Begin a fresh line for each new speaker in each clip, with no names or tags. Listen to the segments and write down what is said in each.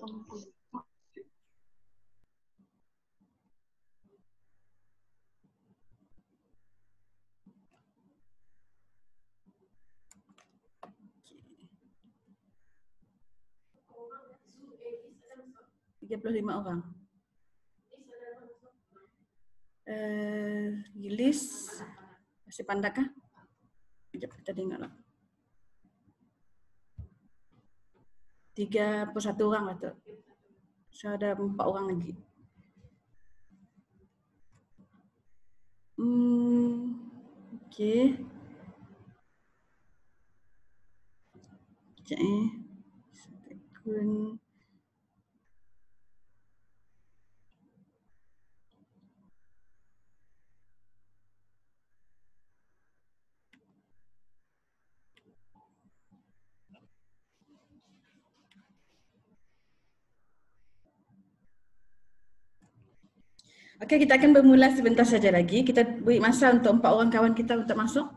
35 orang. Gilis masih pandakah? Sekejap kita tengoklah. 31 orang lah tu. So ada 4 orang lagi. Okey. Sekejap Sekejap. Okey, kita akan bermula sebentar saja lagi. Kita beri masa untuk 4 orang kawan kita untuk masuk.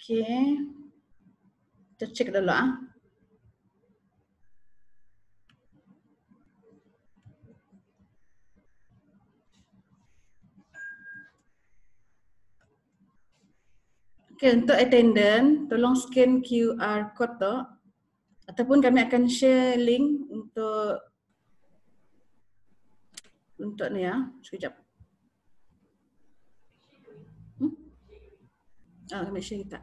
Okey. Kita cek dulu ah. Okey, untuk attendant, tolong scan QR code tu ataupun kami akan share link untuk ni ya. Sekejap. Kami share kita.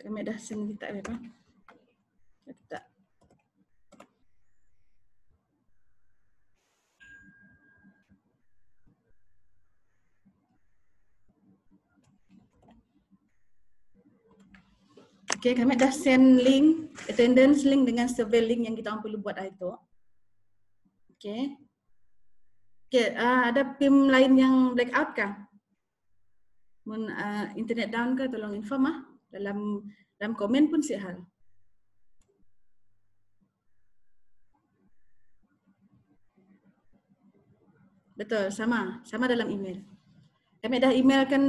Kami dah send kita apa? Tak. Okey, kami dah send link, attendance link dengan survey link yang kita orang perlu buat hari tu. Okey. Okey, ada PIM lain yang blackout kah? Internet down ke, tolong inform ah. Dalam komen pun siap hal. Betul, sama dalam email. Kami dah emailkan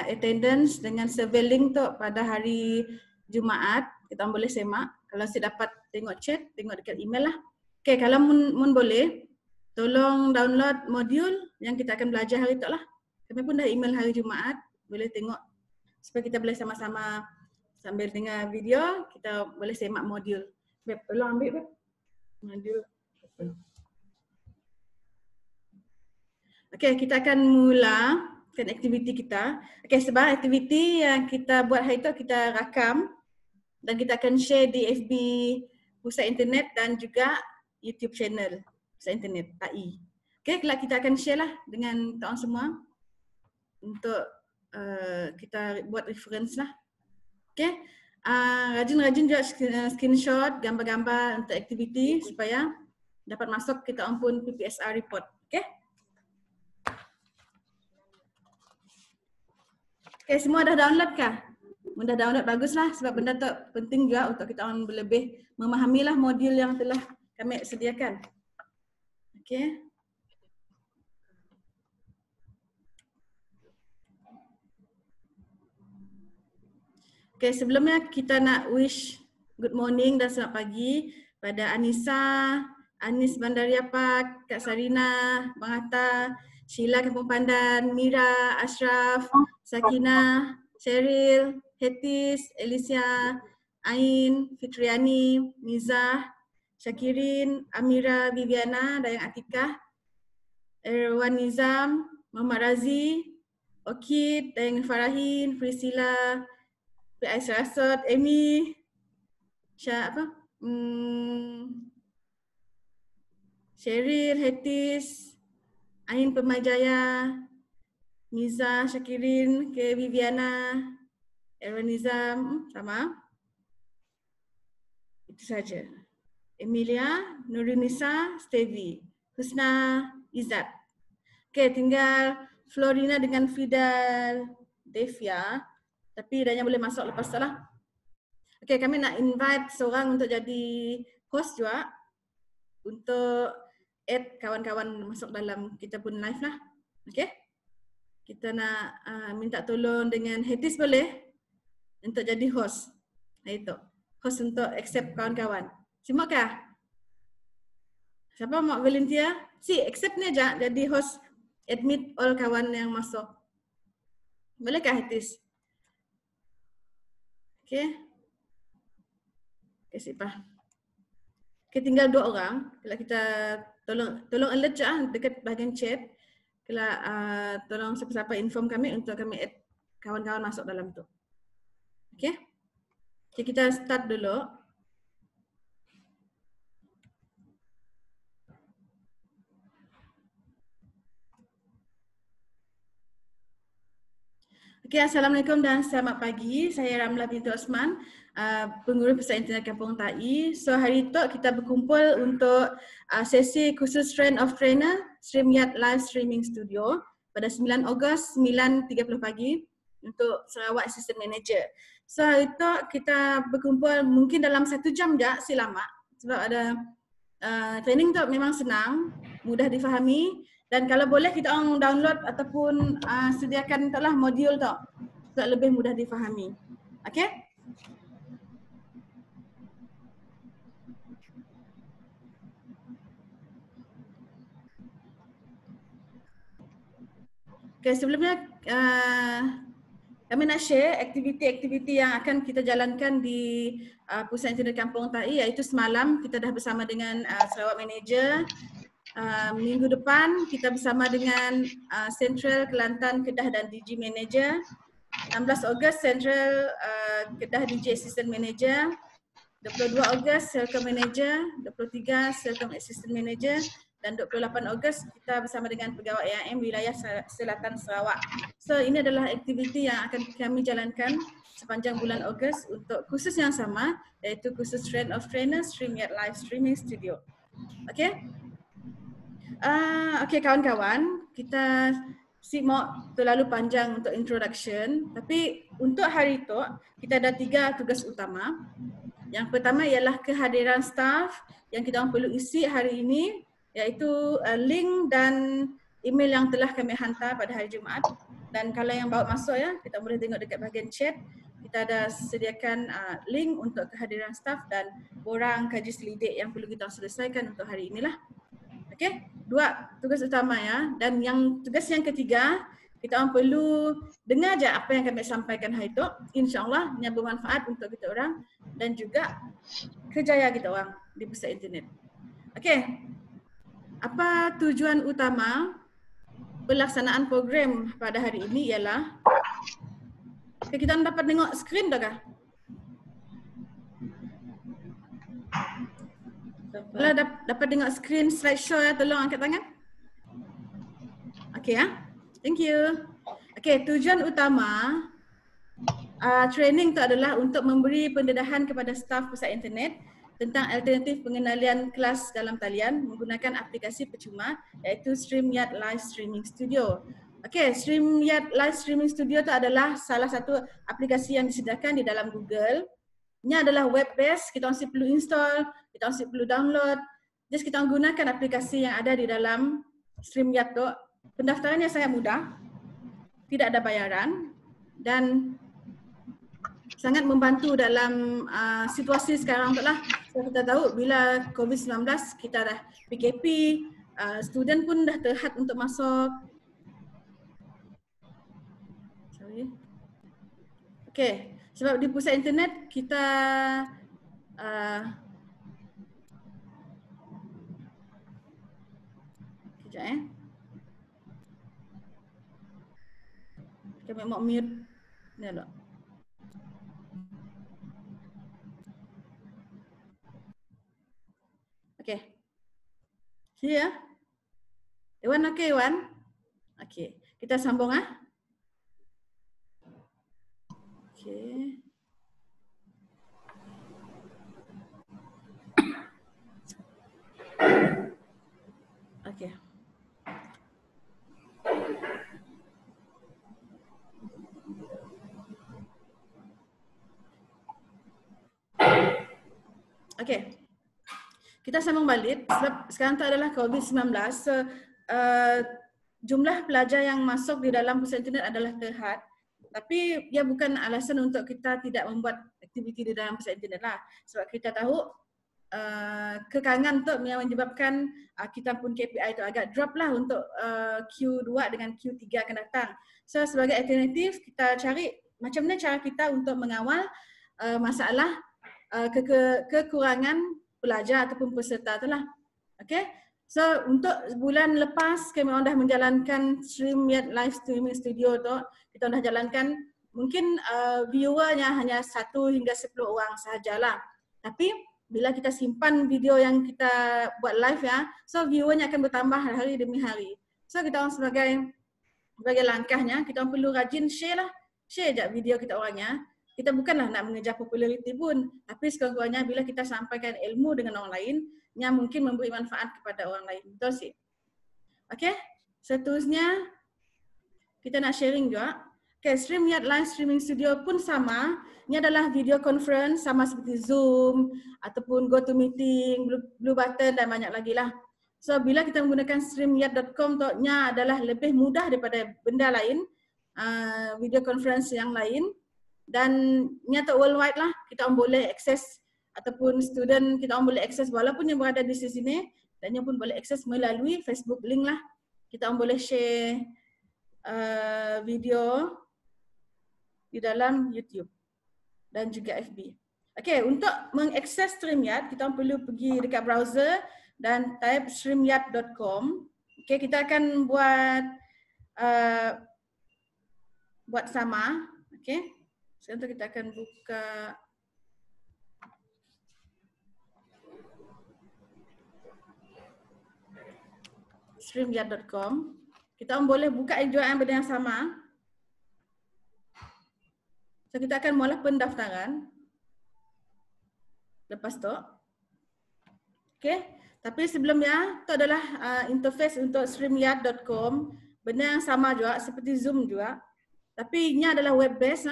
attendance dengan survey link tu pada hari Jumaat. Kita boleh semak. Kalau si dapat tengok chat, tengok dekat email lah. Okey, kalau mun boleh, tolong download modul yang kita akan belajar hari tu lah. Kami pun dah email hari Jumaat, boleh tengok supaya kita boleh sama-sama sambil dengar video, kita boleh semak modul. Beb, tolong ambil Beb. Modul. Okey, kita akan mulakan aktiviti kita. Okey, sebab aktiviti yang kita buat hari itu kita rakam dan kita akan share di FB Pusat Internet dan juga YouTube channel Pusat Internet AI. Okey, kelak kita akan share lah dengan kawan semua untuk kita buat reference lah. Okey, rajin-rajin juga screenshot gambar-gambar untuk aktiviti supaya dapat masuk kita pun PPSR report. Okey. Okay, semua dah download kah? Mudah download, baguslah sebab benda tu penting juga untuk kita orang lebih memahamilah modul yang telah kami sediakan. Okay. Okay, sebelumnya kita nak wish good morning dan selamat pagi pada Anissa, Anis Bandaria Park, Kak Sarina, Bang Hatta, Sheila Kampung Pandan, Mira, Ashraf, Sakina, Cheryl, Hetis, Alicia, Ain, Fitriani, Nizah, Syakirin, Amira, Viviana, Dayang Atikah, Erwan Nizam, Muhammad Razi, Okid, Dayang Farahin, Priscilla, P.I. Rasot, Amy, Sheryl, Hetis, Ain Pemajaya, Niza, Syakirin, ke Viviana, Erwan Nizam, sama. Itu saja. Emilia, Nurinisa, Stevi, Husna, Izzat. Okey, tinggal Florina dengan Fidal, Devia. Tapi dah yang boleh masuk lepas tu lah. Okey, kami nak invite seorang untuk jadi host juga. Untuk add kawan-kawan masuk dalam kita pun live lah. Okey. Kita nak minta tolong dengan Hetis boleh? Untuk jadi host. Itu. Host untuk accept kawan-kawan. Simakah? Siapa mau volunteer? Si, accept ni aja jadi host, admit all kawan yang masuk. Bolehkah Hetis? Okey. Okey, Sipah. Okey, tinggal 2 orang. Kalau kita tolong alert je dekat bahagian chat. Kalau tolong siapa-siapa inform kami untuk kami add kawan-kawan masuk dalam tu. Okey. Okay, kita start dulu. Okay, Assalamualaikum dan selamat pagi. Saya Ramla binti Osman, pengurus Pusat Internet Kampung Tai. So hari itu kita berkumpul untuk sesi khusus Train of Trainer StreamYard Live Streaming Studio pada 9 Ogos 9.30 pagi untuk Sarawak Assistant Manager. So hari itu kita berkumpul mungkin dalam 1 jam je, si lama sebab ada training tu memang senang, mudah difahami. Dan kalau boleh kita orang download ataupun sediakan taklah modul tu supaya lebih mudah difahami. Okey? Okey, sebelumnya kami nak share aktiviti-aktiviti yang akan kita jalankan di Pusat Internet Kampung Tai, iaitu semalam kita dah bersama dengan Sarawak Manager. Minggu depan kita bersama dengan Central, Kelantan, Kedah dan DG Manager. 16 Ogos Central, Kedah DG Assistant Manager. 22 Ogos Selcom Manager, 23 Selcom Assistant Manager dan 28 Ogos kita bersama dengan pegawai AIM wilayah Selatan Sarawak. So ini adalah aktiviti yang akan kami jalankan sepanjang bulan Ogos untuk khusus yang sama, iaitu khusus Train of Trainers StreamYard Live Streaming Studio. Okey? Okey kawan-kawan, kita mau terlalu panjang untuk introduction, tapi untuk hari itu kita ada 3 tugas utama. Yang pertama ialah kehadiran staff yang kita orang perlu isi hari ini, iaitu link dan email yang telah kami hantar pada hari Jumaat. Dan kalau yang bawa masuk ya, kita boleh tengok dekat bahagian chat. Kita ada sediakan link untuk kehadiran staff dan borang kaji selidik yang perlu kita selesaikan untuk hari inilah. Okey, 2 tugas utama ya. Dan yang tugas yang ketiga, kita orang perlu dengar je apa yang kami sampaikan hari itu. InsyaAllah yang bermanfaat untuk kita orang dan juga kerjaya kita orang di Pusat Internet. Okey, apa tujuan utama pelaksanaan program pada hari ini ialah kita dapat tengok skrin tak kah? Kalau dapat tengok skrin slideshow ya, tolong angkat tangan. Okey ya. Thank you. Okey, tujuan utama training itu adalah untuk memberi pendedahan kepada staf Pusat Internet tentang alternatif pengendalian kelas dalam talian menggunakan aplikasi percuma iaitu StreamYard Live Streaming Studio. Okey, StreamYard Live Streaming Studio itu adalah salah satu aplikasi yang disediakan di dalam Google. Ini adalah web based, kita mesti perlu install, kita mesti perlu download. Just kita gunakan aplikasi yang ada di dalam StreamYard tu. Pendaftarannya sangat mudah, tidak ada bayaran dan sangat membantu dalam situasi sekarang tu lah. So, kita tahu bila COVID-19 kita dah PKP, student pun dah terhad untuk masuk. Okay. Sebab di pusat internet kita kejap kami mau mute ni dulu. Okay. Here. Iwan okay, Iwan? Okay. Kita sambung Okay. Okay. Okay. Kita sambung balik sebab sekarang tu adalah COVID-19. So, jumlah pelajar yang masuk di dalam pusat internet adalah terhad. Tapi ia bukan alasan untuk kita tidak membuat aktiviti di dalam pusat internet lah. Sebab kita tahu kekangan tu yang menyebabkan kita pun KPI tu agak drop lah untuk Q2 dengan Q3 akan datang. So sebagai alternatif kita cari macam mana cara kita untuk mengawal masalah kekurangan pelajar ataupun peserta tu lah. Okay. So untuk bulan lepas kami dah menjalankan StreamYard live streaming studio tu, kita dah jalankan mungkin viewernya hanya 1 hingga 10 orang sahajalah. Tapi bila kita simpan video yang kita buat live so viewernya akan bertambah hari demi hari. So kita orang sebagai langkahnya kita orang perlu rajin share lah. Share je video kita orangnya. Kita bukanlah nak mengejar populariti pun, tapi sekurang-kurangnya bila kita sampaikan ilmu dengan orang lain yang mungkin memberi manfaat kepada orang lain. Betul sih? Okay, seterusnya kita nak sharing juga. Okay, StreamYard Live Streaming Studio pun sama. Ini adalah video conference sama seperti Zoom ataupun GoToMeeting, Blue Button dan banyak lagi lah. So bila kita menggunakan StreamYard.com tu, nya adalah lebih mudah daripada benda lain, video conference yang lain. Dan nyata worldwide lah, kita boleh akses ataupun student kita boleh akses walaupun yang berada di sini dan yang pun boleh akses melalui Facebook link lah. Kita boleh share video di dalam YouTube dan juga FB. Okay, untuk mengakses StreamYard kita perlu pergi dekat browser dan type streamyard.com. Okay, kita akan buat sama. Okay. Sekarang kita akan buka streamyard.com. Kita boleh buka juga yang benda yang sama. So kita akan mula pendaftaran. Lepas tu. Okay. Tapi sebelumnya itu adalah interface untuk streamyard.com. Benda yang sama juga seperti Zoom juga. Tapi ini adalah web based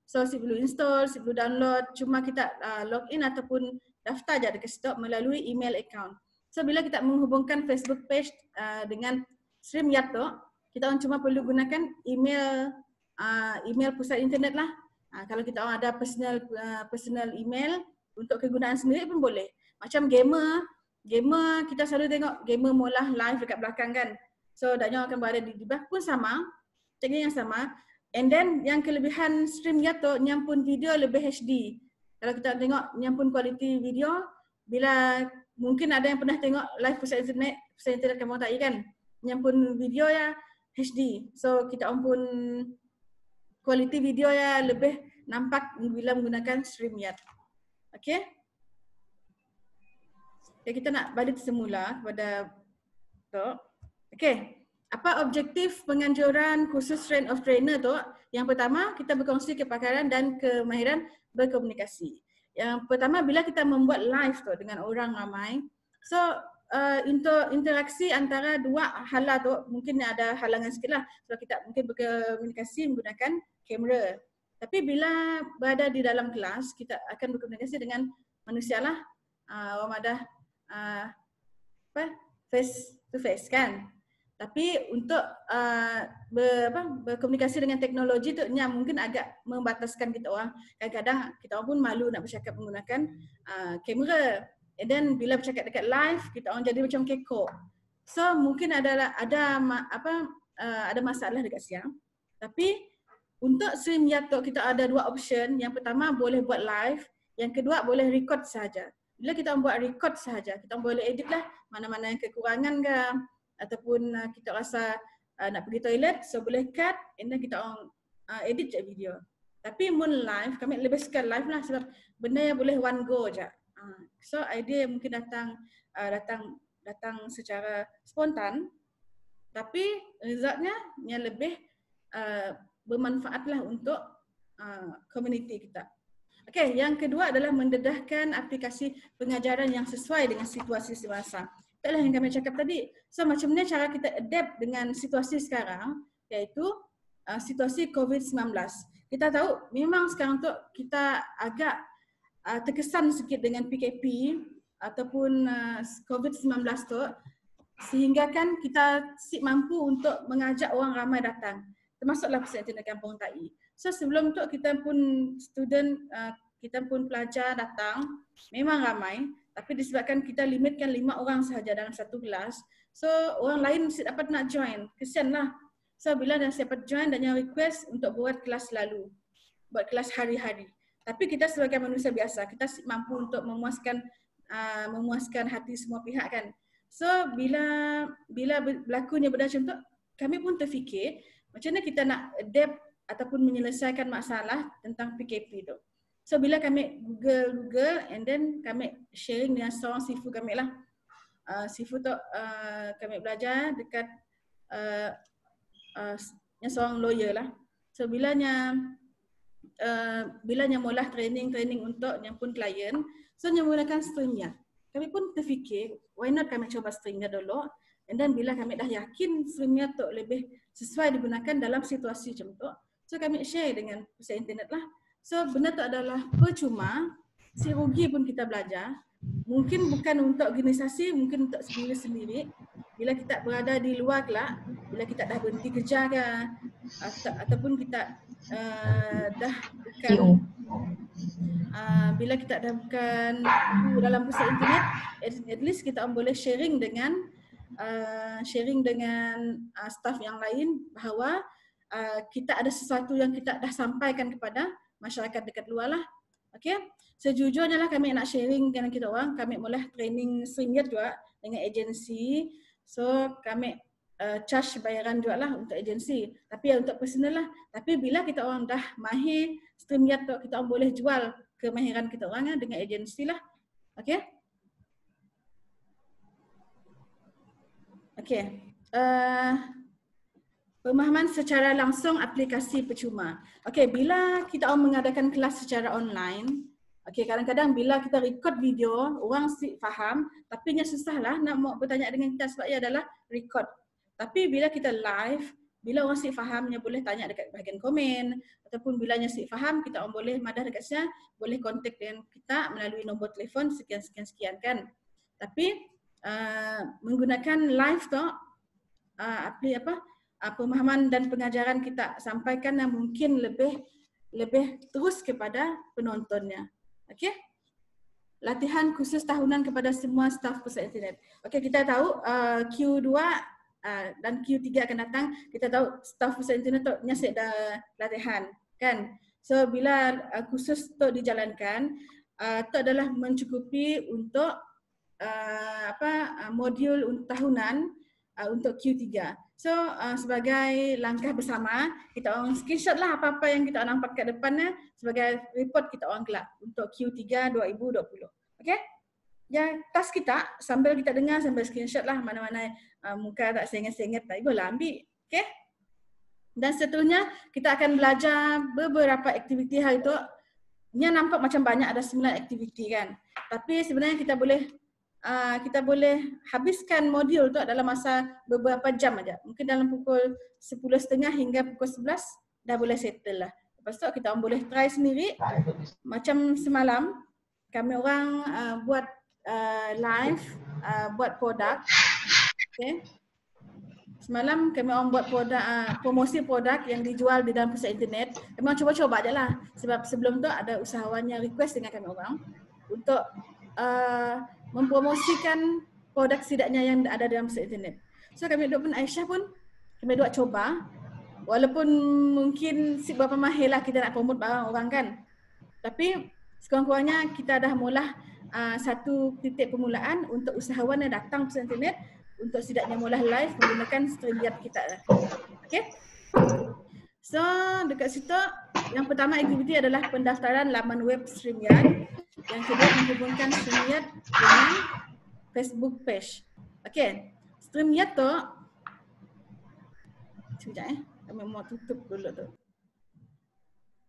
So si perlu install, si perlu download, cuma kita login ataupun daftar je dekat situ melalui email account. So bila kita menghubungkan Facebook page dengan StreamYard tu, kita orang cuma perlu gunakan email pusat internet lah. Kalau kita orang ada personal email untuk kegunaan sendiri pun boleh. Macam gamer kita selalu tengok gamer mula live dekat belakang kan. So daknya akan berada di bawah pun sama, teknik yang sama. And then yang kelebihan StreamYard tu nyampun video lebih HD. Kalau kita tengok nyampun kualiti video, bila mungkin ada yang pernah tengok live pusat internet kamu tak kan, nyampun video ya HD. So kita pun kualiti video ya lebih nampak bila menggunakan StreamYard. Okay? Okay, kita nak balik semula kepada tu. Okay. Apa objektif penganjuran khusus Train of Trainer tu? Yang pertama, kita berkongsi kepakaran dan kemahiran berkomunikasi. Yang pertama, bila kita membuat live tu dengan orang ramai, so interaksi antara dua hala tu mungkin ada halangan sikit lah. So kita mungkin berkomunikasi menggunakan kamera. Tapi bila berada di dalam kelas, kita akan berkomunikasi dengan manusia lah. Orang ada face to face kan. Tapi untuk berkomunikasi dengan teknologi tu mungkin agak membataskan kita orang. Kadang-kadang kita orang pun malu nak bercakap menggunakan kamera. And then bila bercakap dekat live, kita orang jadi macam kekok. So mungkin ada masalah dekat siang. Tapi untuk StreamYard tu kita ada dua option. Yang pertama boleh buat live, yang kedua boleh record sahaja. Bila kita buat record sahaja, kita boleh edit lah mana-mana yang kekurangan ke, ataupun kita rasa nak pergi toilet, so boleh cut and then kita edit je video. Tapi mun live, kami lebih suka live lah sebab benda yang boleh one go je. So idea mungkin datang secara spontan, tapi resultnya yang lebih bermanfaatlah untuk komuniti kita. Okey, yang kedua adalah mendedahkan aplikasi pengajaran yang sesuai dengan situasi semasa. Itulah yang kami cakap tadi. So macam mana cara kita adapt dengan situasi sekarang, iaitu situasi COVID-19. Kita tahu memang sekarang tu kita agak terkesan sikit dengan PKP ataupun COVID-19 tu, sehingga kan kita mampu untuk mengajak orang ramai datang, termasuklah Pusat Internet Kampung Tai. So sebelum tu kita pun student, kita pun pelajar datang, memang ramai, tapi disebabkan kita limitkan 5 orang sahaja dalam satu kelas, so orang lain mesti dapat nak join, kesianlah. So bila dah dapat join dan yang request untuk buat kelas lalu, buat kelas hari-hari. Tapi kita sebagai manusia biasa, kita mampu untuk memuaskan hati semua pihak kan. So bila berlakunya benda macam tu, kami pun terfikir macam mana kita nak adapt ataupun menyelesaikan masalah tentang PKP tu. So bila kami Google and then kami sharing dengan seorang sifu kami lah. Sifu tu kami belajar dekat yang seorang lawyer lah. So bilanya mula training untuk yang pun klien, so yang menggunakan StreamYard. Kami pun terfikir, why not kami coba StreamYard dulu, and then bila kami dah yakin StreamYard tu lebih sesuai digunakan dalam situasi macam tu, so kami share dengan Pusat Internet lah. So benda tu adalah percuma, si rugi pun kita belajar. Mungkin bukan untuk organisasi, mungkin untuk sendiri-sendiri. Bila kita berada di luar kelak, bila kita dah berhenti kerja ke, ataupun kita dah bukan bila kita dah bukan dalam Pusat Internet, at least kita boleh sharing dengan staff yang lain bahawa kita ada sesuatu yang kita dah sampaikan kepada masyarakat dekat luar lah. Okay? Sejujurnya lah kami nak sharing dengan kita orang, kami mula training StreamYard juga dengan agensi. So kami charge bayaran juga lah untuk agensi. Tapi untuk personal lah. Tapi bila kita orang dah mahir StreamYard tu, kita orang boleh jual kemahiran kita orang dengan agensi lah. Okay? Okay. Pemahaman secara langsung aplikasi percuma. Okay, bila kita mengadakan kelas secara online, okay, kadang-kadang bila kita record video, orang faham, tapi yang susahlah nak mau bertanya dengan kita sebab ia adalah record. Tapi bila kita live, bila orang faham, dia boleh tanya dekat bahagian komen, ataupun bila yang faham, kita orang boleh madah dekat sana, boleh kontak dengan kita melalui nombor telefon sekian kan. Tapi menggunakan live tu, pemahaman dan pengajaran kita sampaikan yang mungkin lebih terus kepada penontonnya. Okey? Latihan khusus tahunan kepada semua staf Pusat Internet. Okey, kita tahu Q2 dan Q3 akan datang. Kita tahu staf Pusat Internet tu nyasik dah latihan, kan? So bila khusus tu dijalankan, tu adalah mencukupi untuk modul tahunan untuk Q3. So sebagai langkah bersama, kita orang screenshot lah apa-apa yang kita nampak kat depannya sebagai report kita orang kelak untuk Q3 2020. Okay? Yang task kita sambil kita dengar sambil screenshot lah mana-mana muka tak sengit-sengit tak boleh ambil. Okay? Dan seterusnya kita akan belajar beberapa aktiviti hari tu. Yang nampak macam banyak ada 9 aktiviti kan. Tapi sebenarnya kita boleh habiskan modul tu dalam masa beberapa jam aja. Mungkin dalam pukul 10.30 hingga pukul 11 dah boleh settle lah. Lepas tu kita boleh try sendiri. Macam semalam kami orang buat live, buat produk. Okay. Semalam kami orang buat produk, promosi produk yang dijual di dalam Pusat Internet. Kami orang cuba-cuba je lah. Sebab sebelum tu ada usahawan yang request dengan kami orang untuk mempromosikan produk setidaknya yang ada dalam Pusat Internet. So kami duduk pun Aisyah pun kami duduk coba walaupun mungkin berapa mahir lah kita nak promote barang orang kan. Tapi sekurang-kurangnya kita dah mula satu titik permulaan untuk usahawan yang datang pusat internet untuk setidaknya mula live menggunakan StreamYard kita lah. Okay? So dekat situ yang pertama aktiviti adalah pendaftaran laman web StreamYard. Yang kedua menghubungkan StreamYard dengan Facebook page. Okay, StreamYard tu sekejap kami mau tutup dulu tu.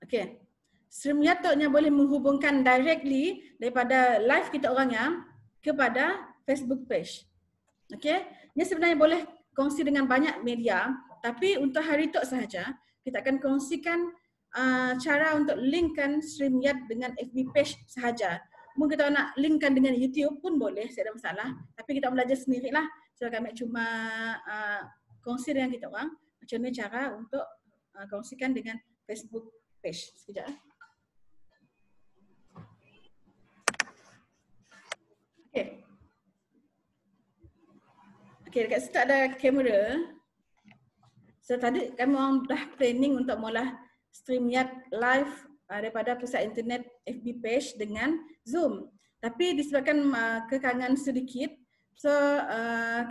Okay, StreamYard tu nya boleh menghubungkan directly daripada live kita orangnya kepada Facebook page. Okay, ini sebenarnya boleh kongsi dengan banyak media, tapi untuk hari itu sahaja kita akan kongsikan cara untuk linkkan StreamYard dengan FB page sahaja. Mungkin kita nak linkkan dengan YouTube pun boleh, tidak ada masalah. Tapi kita belajar sendirilah. So kami cuma kongsi dengan kita orang macam mana cara untuk kongsikan dengan Facebook page. Sekejap. Okay. Okay, dekat situ ada kamera. So tadi kami orang dah planning untuk mula StreamYard live daripada pusat internet FB page dengan Zoom. Tapi disebabkan kekangan sedikit, so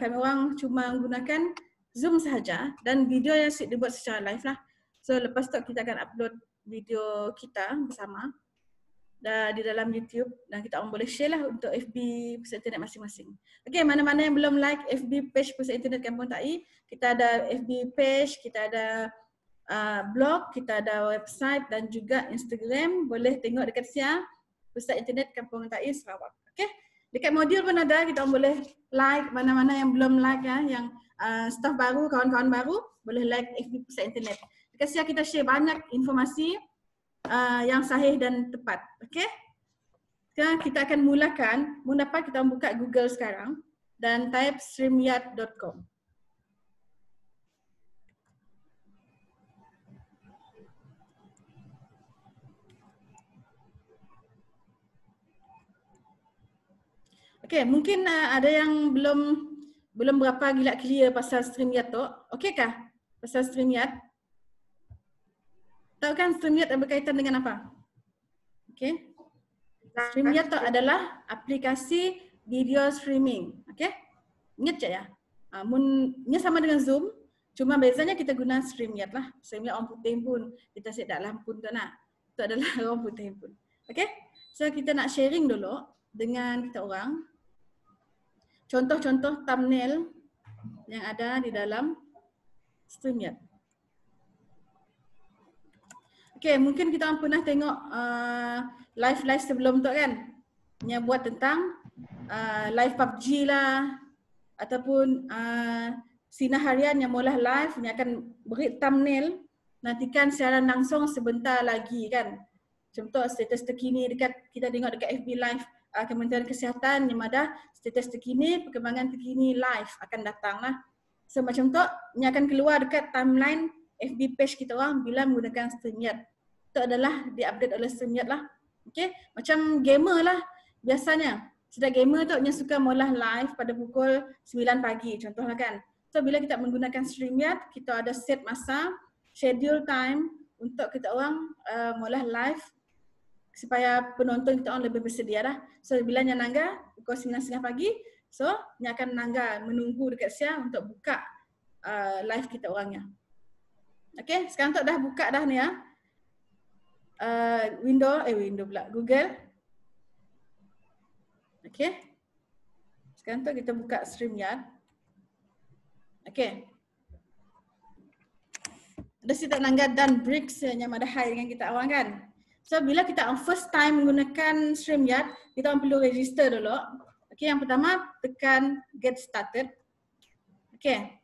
kami orang cuma menggunakan Zoom sahaja dan video yang dibuat secara live lah. So lepas tu kita akan upload video kita bersama di dalam YouTube dan kita orang boleh share lah untuk FB pusat internet masing-masing. Okay, mana-mana yang belum like FB page pusat internet Kampung Tai, kita ada FB page, kita ada blog, kita ada website dan juga Instagram. Boleh tengok dekat sini Pusat Internet Kampung Tai Sarawak. Okay, dekat modul pun ada, kita orang boleh like. Mana-mana yang belum like yang staff baru, kawan-kawan baru boleh like FB Pusat Internet. Dekat sini kita share banyak informasi yang sahih dan tepat. Okay, sekarang kita akan mulakan. Mula kita buka Google sekarang dan type streamyard.com. Okay, mungkin ada yang belum berapa gila clear pasal StreamYard tu. Okay kah pasal StreamYard? Tahu kan StreamYard berkaitan dengan apa? Okay. StreamYard tu adalah aplikasi video streaming. Okay. Ingat je ya? Ini sama dengan Zoom, cuma bezanya kita guna StreamYard lah. StreamYard orang putih pun, kita set dah lampu tu nak. Itu adalah orang putih pun. Okay. So kita nak sharing dulu dengan kita orang. Contoh-contoh thumbnail yang ada di dalam StreamYard. Okay, mungkin kita pernah tengok live sebelum tu kan, yang buat tentang live PUBG lah, ataupun Sinar Harian yang mula live, yang akan beri thumbnail, nantikan siaran langsung sebentar lagi kan. Contoh status terkini dekat, kita tengok dekat FB Live Kementerian Kesihatan yang ada status terkini, perkembangan terkini live akan datang lah. So macam tu, ini akan keluar dekat timeline FB page kita orang bila menggunakan StreamYard. Itu adalah diupdate oleh StreamYard lah. Okay, macam gamer lah biasanya. Sedang gamer tu yang suka mula live pada pukul 9 pagi contohnya kan. So bila kita menggunakan StreamYard, kita ada set masa, schedule time untuk kita orang mula live supaya penonton kita orang lebih bersedia lah. So bila nya nangga pukul 9.30 pagi, so nya akan nangga menunggu dekat sia untuk buka live kita orangnya. Okay, sekarang tu dah buka dah ni ya. Window pula, Google. Okay. Sekarang tu kita buka StreamYard. Okay. Ada situ nangga dan breaks yang ada hai dengan kita awang kan. So bila kita first time menggunakan StreamYard, kita perlu register dulu. Okay, yang pertama tekan get started. Okay.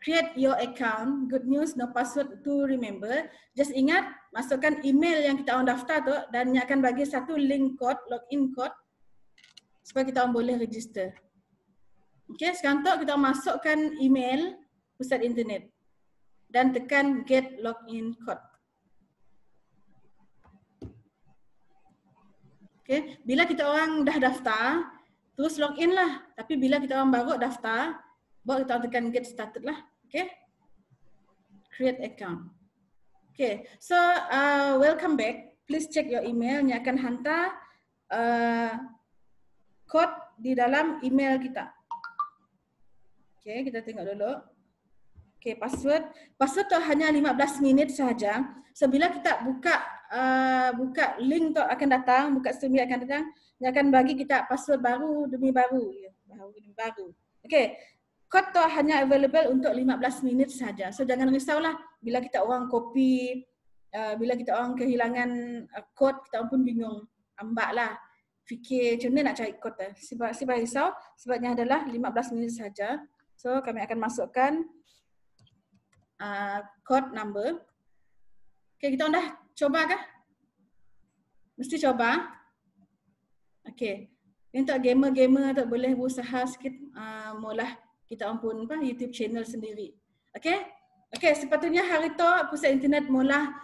Create your account. Good news, no password to remember. Just ingat, masukkan email yang kita orang daftar tu dan dia akan bagi satu link code, login code supaya kita orang boleh register. Okay, sekarang tu kita masukkan email pusat internet dan tekan get login code. Okay, bila kita orang dah daftar, terus login lah. Tapi bila kita orang baru daftar, baru kita orang tekan get started lah. Okay. create account. Okay, so welcome back. Please check your email. Ni akan hantar kod di dalam email kita. Okay, kita tengok dulu. Okay, password tu hanya 15 minit sahaja. So bila kita buka link tu akan datang, buka stream akan datang, dia akan bagi kita password baru demi baru. Okay, kod tu hanya available untuk 15 minit sahaja. So jangan risaulah bila kita orang copy, bila kita orang kehilangan kod, kita pun bingung, ambak lah. Fikir macam mana nak cari kod tu. Sebab risau, sebabnya adalah 15 minit sahaja. So kami akan masukkan code number. Okay, kita dah coba kah? Mesti coba. Okay, untuk gamer-gamer tu boleh berusaha sikit mula kita pun YouTube channel sendiri. Okay, sepatutnya hari tu Pusat Internet mula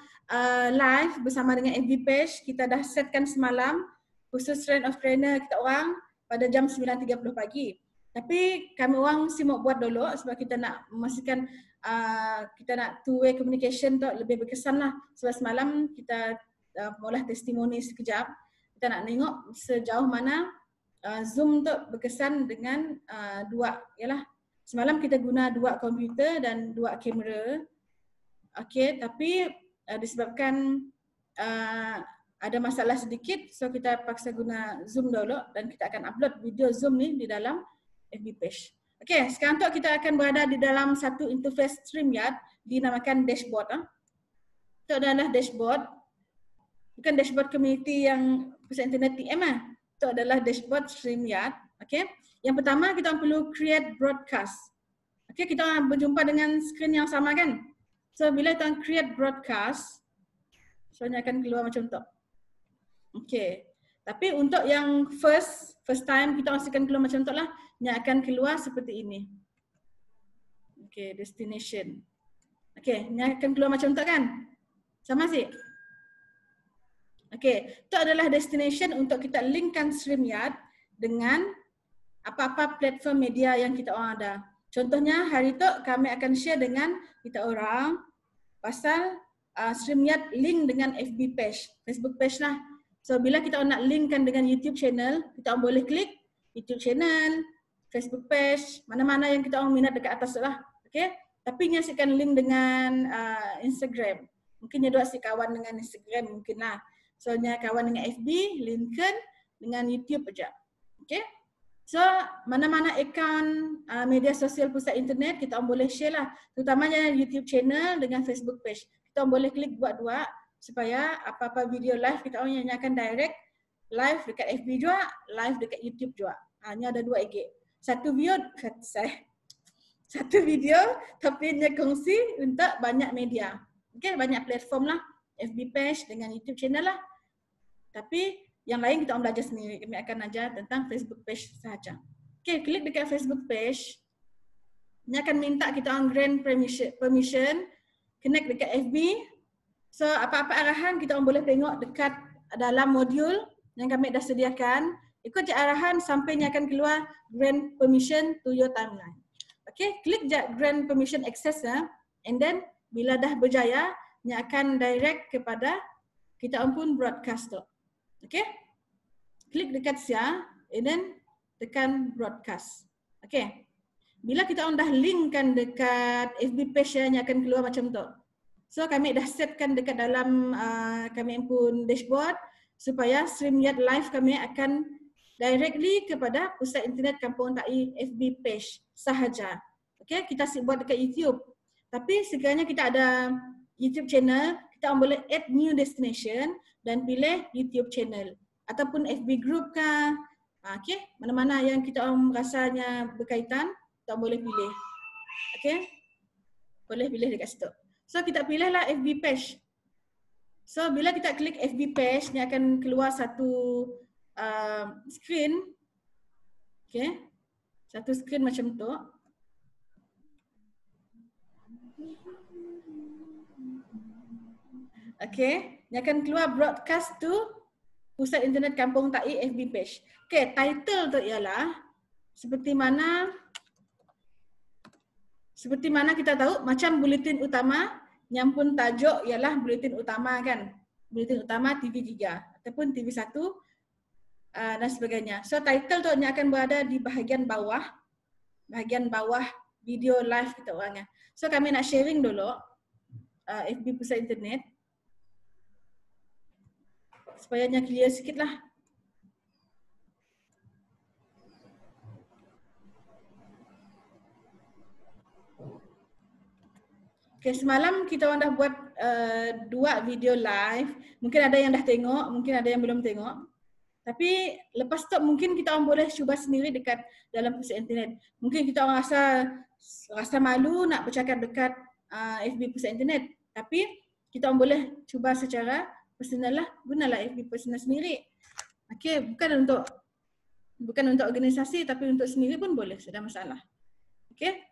live bersama dengan FB page. Kita dah setkan semalam khusus Strength of Trainer kita orang pada jam 9.30 pagi. Tapi kami orang sibuk buat dulu sebab kita nak memastikan kita nak two-way communication tu lebih berkesan lah. Sebab semalam kita mula testimoni sekejap. Kita nak tengok sejauh mana Zoom tu berkesan dengan semalam kita guna 2 komputer dan 2 kamera. Okay, tapi disebabkan ada masalah sedikit, so kita paksa guna Zoom dulu dan kita akan upload video Zoom ni di dalam FB page. Okay, sekarang tu kita akan berada di dalam satu interface StreamYard dinamakan dashboard. Itu adalah dashboard. Bukan dashboard community yang Pusat Internet TM . Itu adalah dashboard StreamYard. Okay. Yang pertama kita perlu create broadcast. Okay, kita berjumpa dengan screen yang sama kan? So bila kita create broadcast, so ini akan keluar macam tu. Okay. Tapi untuk yang first time kita akan keluar macam tu lah. Yang akan keluar seperti ini. Okay, destination. Okay, ini akan keluar macam tu kan? Sama sih? Okay, itu adalah destination untuk kita linkkan StreamYard dengan apa-apa platform media yang kita orang ada. Contohnya hari itu kami akan share dengan kita orang pasal StreamYard link dengan FB page, Facebook page lah. So bila kita nak linkkan dengan YouTube channel, kita orang boleh klik YouTube channel, Facebook page, mana-mana yang kita orang minat dekat atas tu lah. Okay? Tapi nyasikan link dengan Instagram. Mungkin dia dua si kawan dengan Instagram mungkin lah. Soalnya kawan dengan FB, linkkan dengan YouTube aja. Okay? So mana-mana akaun media sosial Pusat Internet kita orang boleh share lah. Terutamanya YouTube channel dengan Facebook page. Kita orang boleh klik buat dua supaya apa-apa video live kita orang yang akan direct live dekat FB juga, live dekat YouTube juga. Hanya ada 2 IG. Satu video tapi dia kongsi untuk banyak media. Okay, banyak platform lah. FB page dengan YouTube channel lah. Tapi yang lain kita orang belajar sendiri. Kami akan ajar tentang Facebook page sahaja. Okay, klik dekat Facebook page. Ini akan minta kita orang grant permission. Connect dekat FB. So apa-apa arahan kita orang boleh tengok dekat dalam modul yang kami dah sediakan. Ikut je arahan sampainya akan keluar grant permission to your timeline. Okay, klik je grant permission access and then bila dah berjaya, nya akan direct kepada kita pun broadcast tu. Okay, klik dekat sia and then tekan broadcast. Okay, bila kita dah linkkan dekat FB page nya akan keluar macam tu. So kami dah setkan dekat dalam kami pun dashboard supaya StreamYard live kami akan directly kepada Pusat Internet Kampung Tai FB page sahaja. Okay, kita buat dekat YouTube. Tapi sekiranya kita ada YouTube channel, kita boleh add new destination dan pilih YouTube channel ataupun FB group kah. Okay, mana-mana yang kita rasanya berkaitan, kita boleh pilih. Okay, boleh pilih dekat situ. So kita pilihlah FB page. So bila kita klik FB page, ni akan keluar satu screen. Okay, satu screen macam tu. Okay, ni akan keluar broadcast to Pusat Internet Kampung Tai FB page. Okay, title tu ialah seperti mana Seperti mana kita tahu, macam buletin utama, yang pun tajuk ialah buletin utama kan. Buletin utama TV3 ataupun TV1 dan sebagainya. So title tu hanya akan berada di bahagian bawah video live kita orangnya. So kami nak sharing dulu FB Pusat Internet supaya clear sikit lah. Okay, semalam kita orang dah buat 2 video live. Mungkin ada yang dah tengok, mungkin ada yang belum tengok. Tapi lepas tu mungkin kita orang boleh cuba sendiri dekat dalam Pusat Internet. Mungkin kita orang rasa malu nak bercakap dekat FB Pusat Internet. Tapi kita orang boleh cuba secara personal lah. Gunalah FB personal sendiri. Okay, bukan untuk organisasi tapi untuk sendiri pun boleh, tidak masalah. Okay,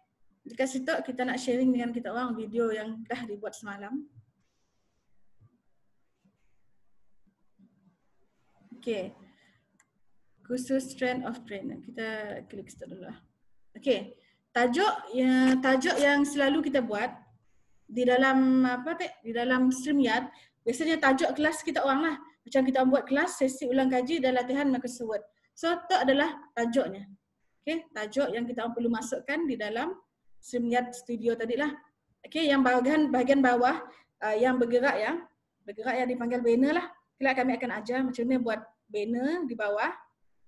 dekat situ kita nak sharing dengan kita orang video yang dah dibuat semalam. Okay. Khusus Strand of Trainer. Kita klik situ dulu lah. Okay. Tajuk yang selalu kita buat di dalam di dalam StreamYard, biasanya tajuk kelas kita orang lah. Macam kita buat kelas sesi ulang kaji dan latihan Microsoft Word. So itu adalah tajuknya. Okay, tajuk yang kita perlu masukkan di dalam StreamYard Studio tadi lah. Okay, yang bahagian bawah yang bergerak yang dipanggil banner lah. Kelak kami akan ajar macam mana buat banner di bawah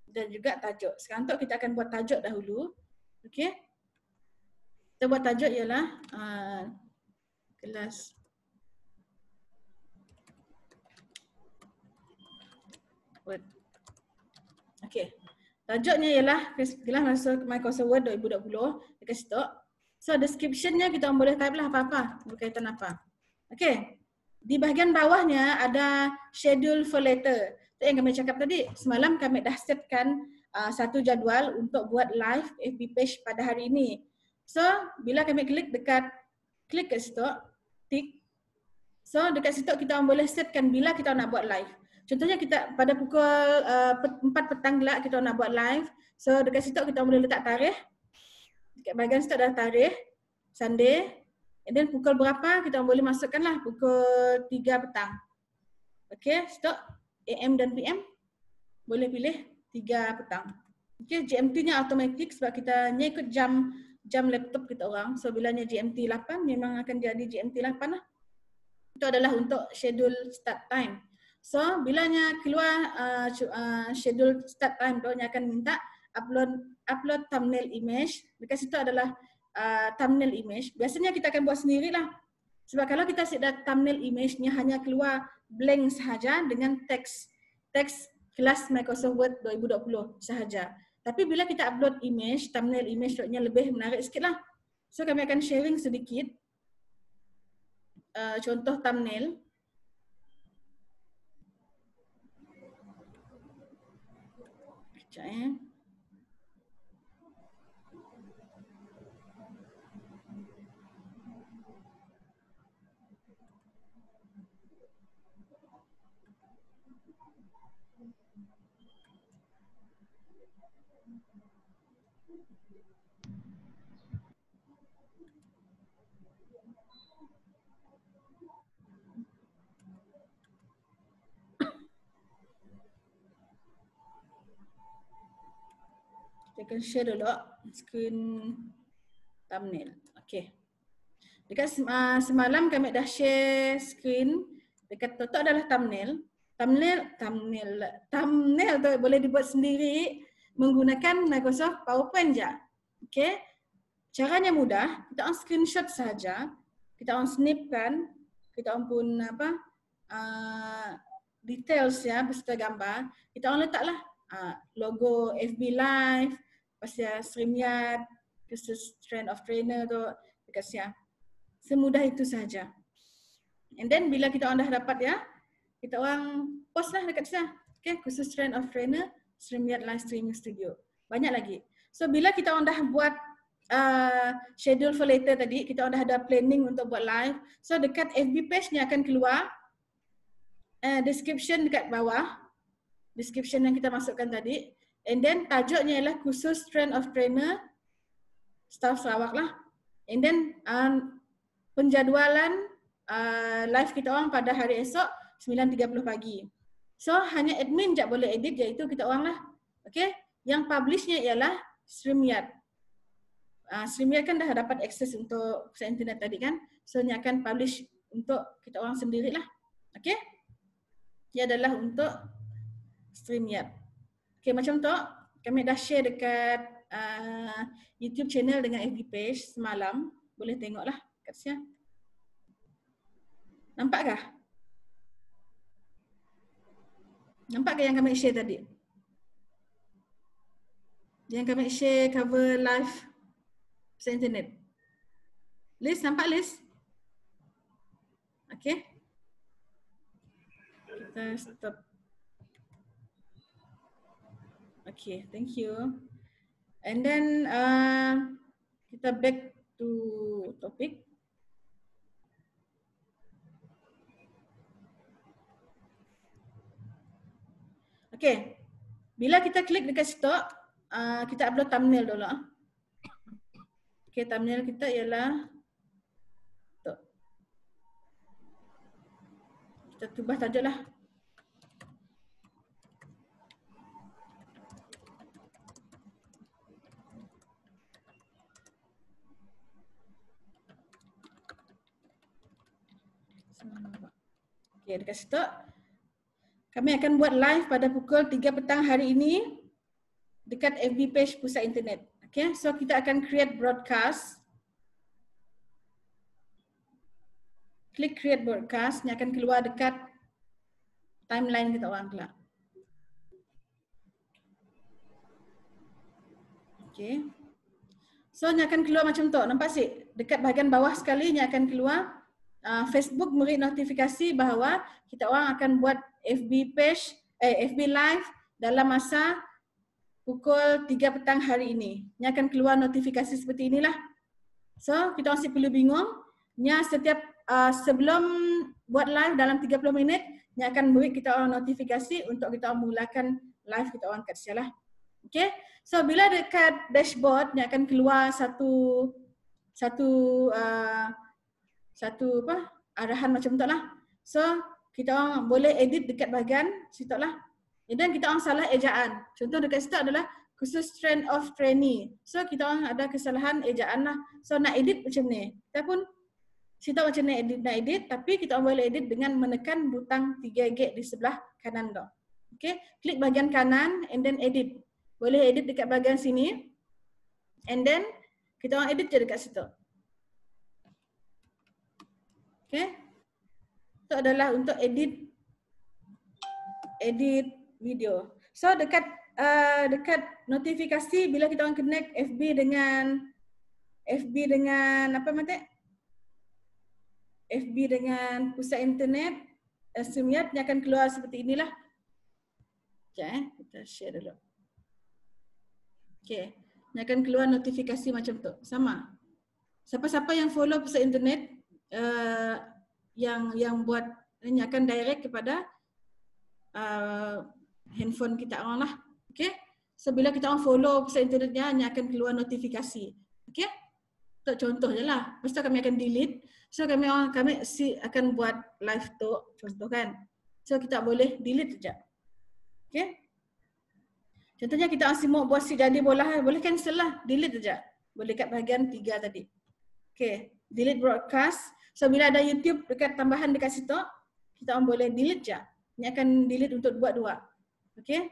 dan juga tajuk. Sekarang tu kita akan buat tajuk dahulu. Okay. Kita buat tajuk ialah kelas Word. Okay. Tajuknya ialah kelas Microsoft Word 2020 dekat situ. So description-nya kita boleh type lah apa-apa berkaitan apa. Okay. Di bahagian bawahnya ada schedule for later. Itu yang kami cakap tadi. Semalam kami dah setkan satu jadual untuk buat live FB page pada hari ini. So, bila kami klik kat situ, tick. So, dekat situ kita boleh setkan bila kita nak buat live. Contohnya kita pada pukul 4 petang gelap kita nak buat live. So, dekat situ kita boleh letak tarikh. Dekat bahagian situ ada tarikh, Sunday. And then pukul berapa kita boleh masukkanlah pukul 3 petang. Okay, stop. AM dan PM boleh pilih 3 petang. Okay, GMT-nya automatik sebab kita ikut jam laptop kita orang. So bilanya GMT 8 memang akan jadi GMT 8 lah. Itu adalah untuk schedule start time. So bilanya keluar schedule start time tu akan minta upload thumbnail image. Dekat situ adalah thumbnail image. Biasanya kita akan buat sendirilah. Sebab kalau kita set thumbnail image-nya hanya keluar blank sahaja dengan teks kelas Microsoft Word 2020 sahaja. Tapi bila kita upload image, thumbnail image-nya lebih menarik sikit lah. So kami akan sharing sedikit contoh thumbnail. Sekejap Kita akan share dulu screen thumbnail. Okay. Dekat semalam kami dah share screen. Dekat tu adalah thumbnail. Thumbnail tu boleh dibuat sendiri menggunakan Microsoft PowerPoint je. Okay. Caranya mudah. Kita on screenshot saja. Kita on snipkan. Kita on pun details ya beserta gambar. Kita on letaklah logo FB Live, pasal StreamYard, khusus Strand of Trainer tu dekat siap. Semudah itu saja. And then bila kita orang dah dapat ya, kita orang post lah dekat sana. Okay, khusus Strand of Trainer, StreamYard Live Streaming Studio. Banyak lagi. So bila kita orang dah buat schedule for later tadi, kita orang dah ada planning untuk buat live. So dekat FB page-nya akan keluar description dekat bawah. Description yang kita masukkan tadi. And then tajuknya ialah khusus Strand of Trainer Staff Sarawak lah. And then penjadualan live kita orang pada hari esok 9.30 pagi. So hanya admin je boleh edit, iaitu kita orang lah. Okay. Yang publishnya ialah StreamYard. StreamYard kan dah dapat akses untuk pusat internet tadi kan. So ni akan publish untuk kita orang sendirilah. Okay. Ia adalah untuk StreamYard. Okay, macam tu kami dah share dekat YouTube channel dengan FB page semalam. Boleh tengoklah kat sini. Nampakkah? Nampak ke yang kami share tadi? Yang kami share cover live pusat internet. Liz, nampak Liz? Okay. Kita stop. Okay, thank you. And then kita back to topic. Okay, bila kita klik dekat situ, kita upload thumbnail dulu. Okay, thumbnail kita ialah tu. Kita ubah tajuk lah. Okay, dekat situ. Kami akan buat live pada pukul 3 petang hari ini dekat FB page Pusat Internet. Okay, so kita akan create broadcast. Klik create broadcast, ni akan keluar dekat timeline kita orang kelak. Okay. So ni akan keluar macam tu, nampak sih? Dekat bahagian bawah sekali ni akan keluar Facebook memberi notifikasi bahawa kita orang akan buat FB page, FB live dalam masa pukul 3 petang hari ini. Ini akan keluar notifikasi seperti inilah. So, kita masih perlu bingung. Nya setiap sebelum buat live dalam 30 minit, ini akan beri kita orang notifikasi untuk kita orang mulakan live kita orang kat sialah. Okay. So, bila dekat dashboard, ini akan keluar satu arahan macam tu lah. So, kita orang boleh edit dekat bahagian situ lah. Dan kita orang salah ejaan. Contoh dekat situ adalah khusus trend of trainee. So, kita orang ada kesalahan ejaan lah. So, nak edit macam ni. Kita pun situ macam ni nak edit, tapi kita orang boleh edit dengan menekan butang 3 gate di sebelah kanan tu. Okay, klik bahagian kanan and then edit. Boleh edit dekat bahagian sini. And then, kita orang edit je dekat situ. Okay. Itu adalah untuk edit video. So dekat notifikasi bila kita orang connect FB dengan apa mate? FB dengan pusat internet, StreamYard ni akan keluar seperti inilah. Okay, kita share dulu. Okay, ni akan keluar notifikasi macam tu. Sama. Siapa-siapa yang follow pusat internet yang buat ini akan direct kepada handphone kita orang lah. Okay. So bila kita orang follow pusat internetnya, ini akan keluar notifikasi. Okay. Untuk contoh je lah. Lepas tu kami akan delete. So kami akan buat live tu contoh kan. So kita boleh delete saja. Okay. Contohnya kita asyik mau buat si jadi bola, boleh cancel lah. Delete saja. Boleh kat bahagian 3 tadi. Okay. Delete broadcast. So bila ada YouTube dekat tambahan dekat situ, kita orang boleh delete je. Ini akan delete untuk buat 2. Okay.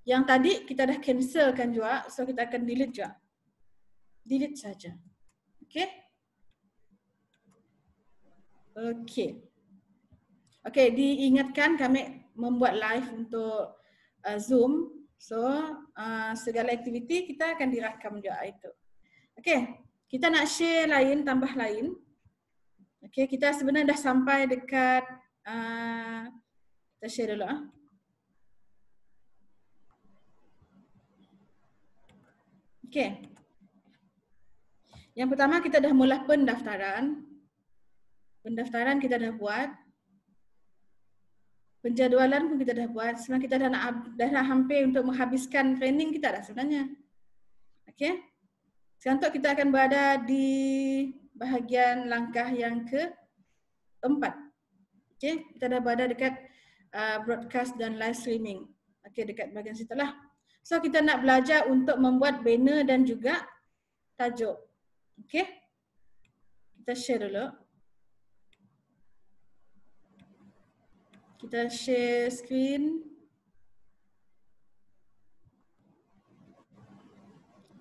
Yang tadi kita dah cancelkan juga, so kita akan delete je. Delete saja. Okay. Okay. Okay, diingatkan kami membuat live untuk Zoom. So segala aktiviti kita akan direkam juga itu. Okay. Kita nak share lain, tambah lain. Okay, kita sebenarnya dah sampai dekat kita share dulu . Okay. Yang pertama kita dah mula pendaftaran. Pendaftaran kita dah buat. Penjadualan pun kita dah buat. Sebenarnya kita dah hampir untuk menghabiskan training kita dah sebenarnya. Okay. Sekarang tu kita akan berada di bahagian langkah yang keempat. Okay, kita dah berada dekat broadcast dan live streaming. Okay, dekat bahagian situ lah. So kita nak belajar untuk membuat banner dan juga tajuk. Okay, kita share dulu. Kita share screen.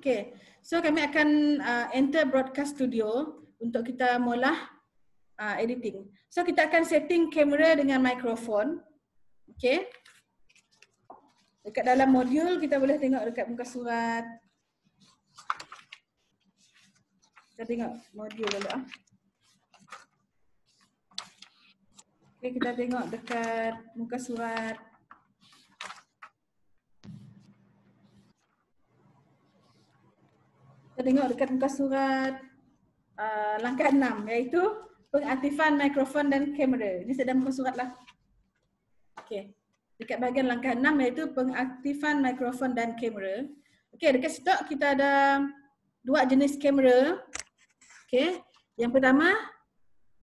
Okay, so kami akan enter broadcast studio untuk kita mula editing. So kita akan setting kamera dengan mikrofon. Okay. Dekat dalam modul kita boleh tengok dekat muka surat. Kita tengok modul dulu. Okay, kita tengok dekat muka surat. Kita tengok dekat muka surat langkah 6 iaitu pengaktifan mikrofon dan kamera. Ini sedang muka surat lah. Okay. Dekat bahagian langkah 6 iaitu pengaktifan mikrofon dan kamera. Okay, dekat situ kita ada dua jenis kamera. Okay. Yang pertama,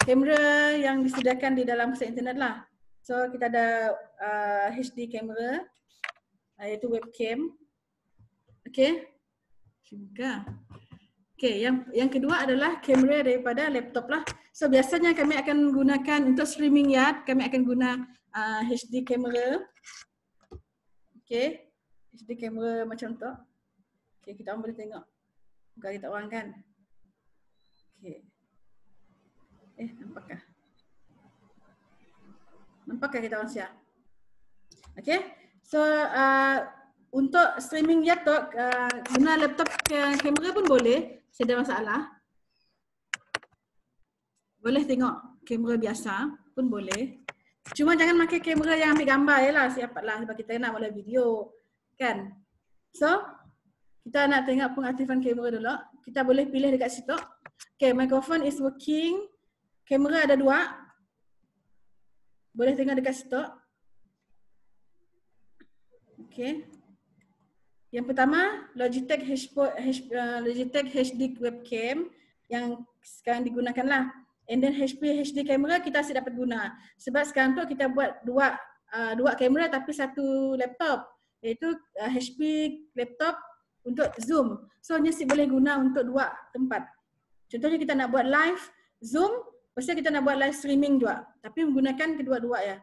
kamera yang disediakan di dalam pusat internet lah. So kita ada HD kamera iaitu webcam. Okay. Juga. Okay, yang kedua adalah kamera daripada laptop lah. So biasanya kami akan gunakan untuk streaming ya, kami akan guna HD kamera. Okay, HD kamera macam tu. Okay, kita orang boleh tengok muka kita orang kan. Okay. Nampakkah? Nampakkah kita orang siap? Okay, so untuk streaming ya tu guna laptop kamera pun boleh. Tidak ada masalah. Boleh tengok kamera biasa pun boleh. Cuma jangan pakai kamera yang ambil gambar je lah. Siapatlah sebab kita nak mula video. Kan? So, kita nak tengok pengaktifan kamera dulu. Kita boleh pilih dekat situ. Okay, microphone is working. Kamera ada dua. Boleh tengok dekat situ. Okay. Yang pertama, Logitech HD webcam yang sekarang digunakan lah. And then HP HD kamera kita asyik dapat guna. Sebab sekarang tu kita buat dua kamera tapi satu laptop. Iaitu HP laptop untuk Zoom. So ni asyik boleh guna untuk dua tempat. Contohnya kita nak buat live Zoom, pasti kita nak buat live streaming juga. Tapi menggunakan kedua-dua ya.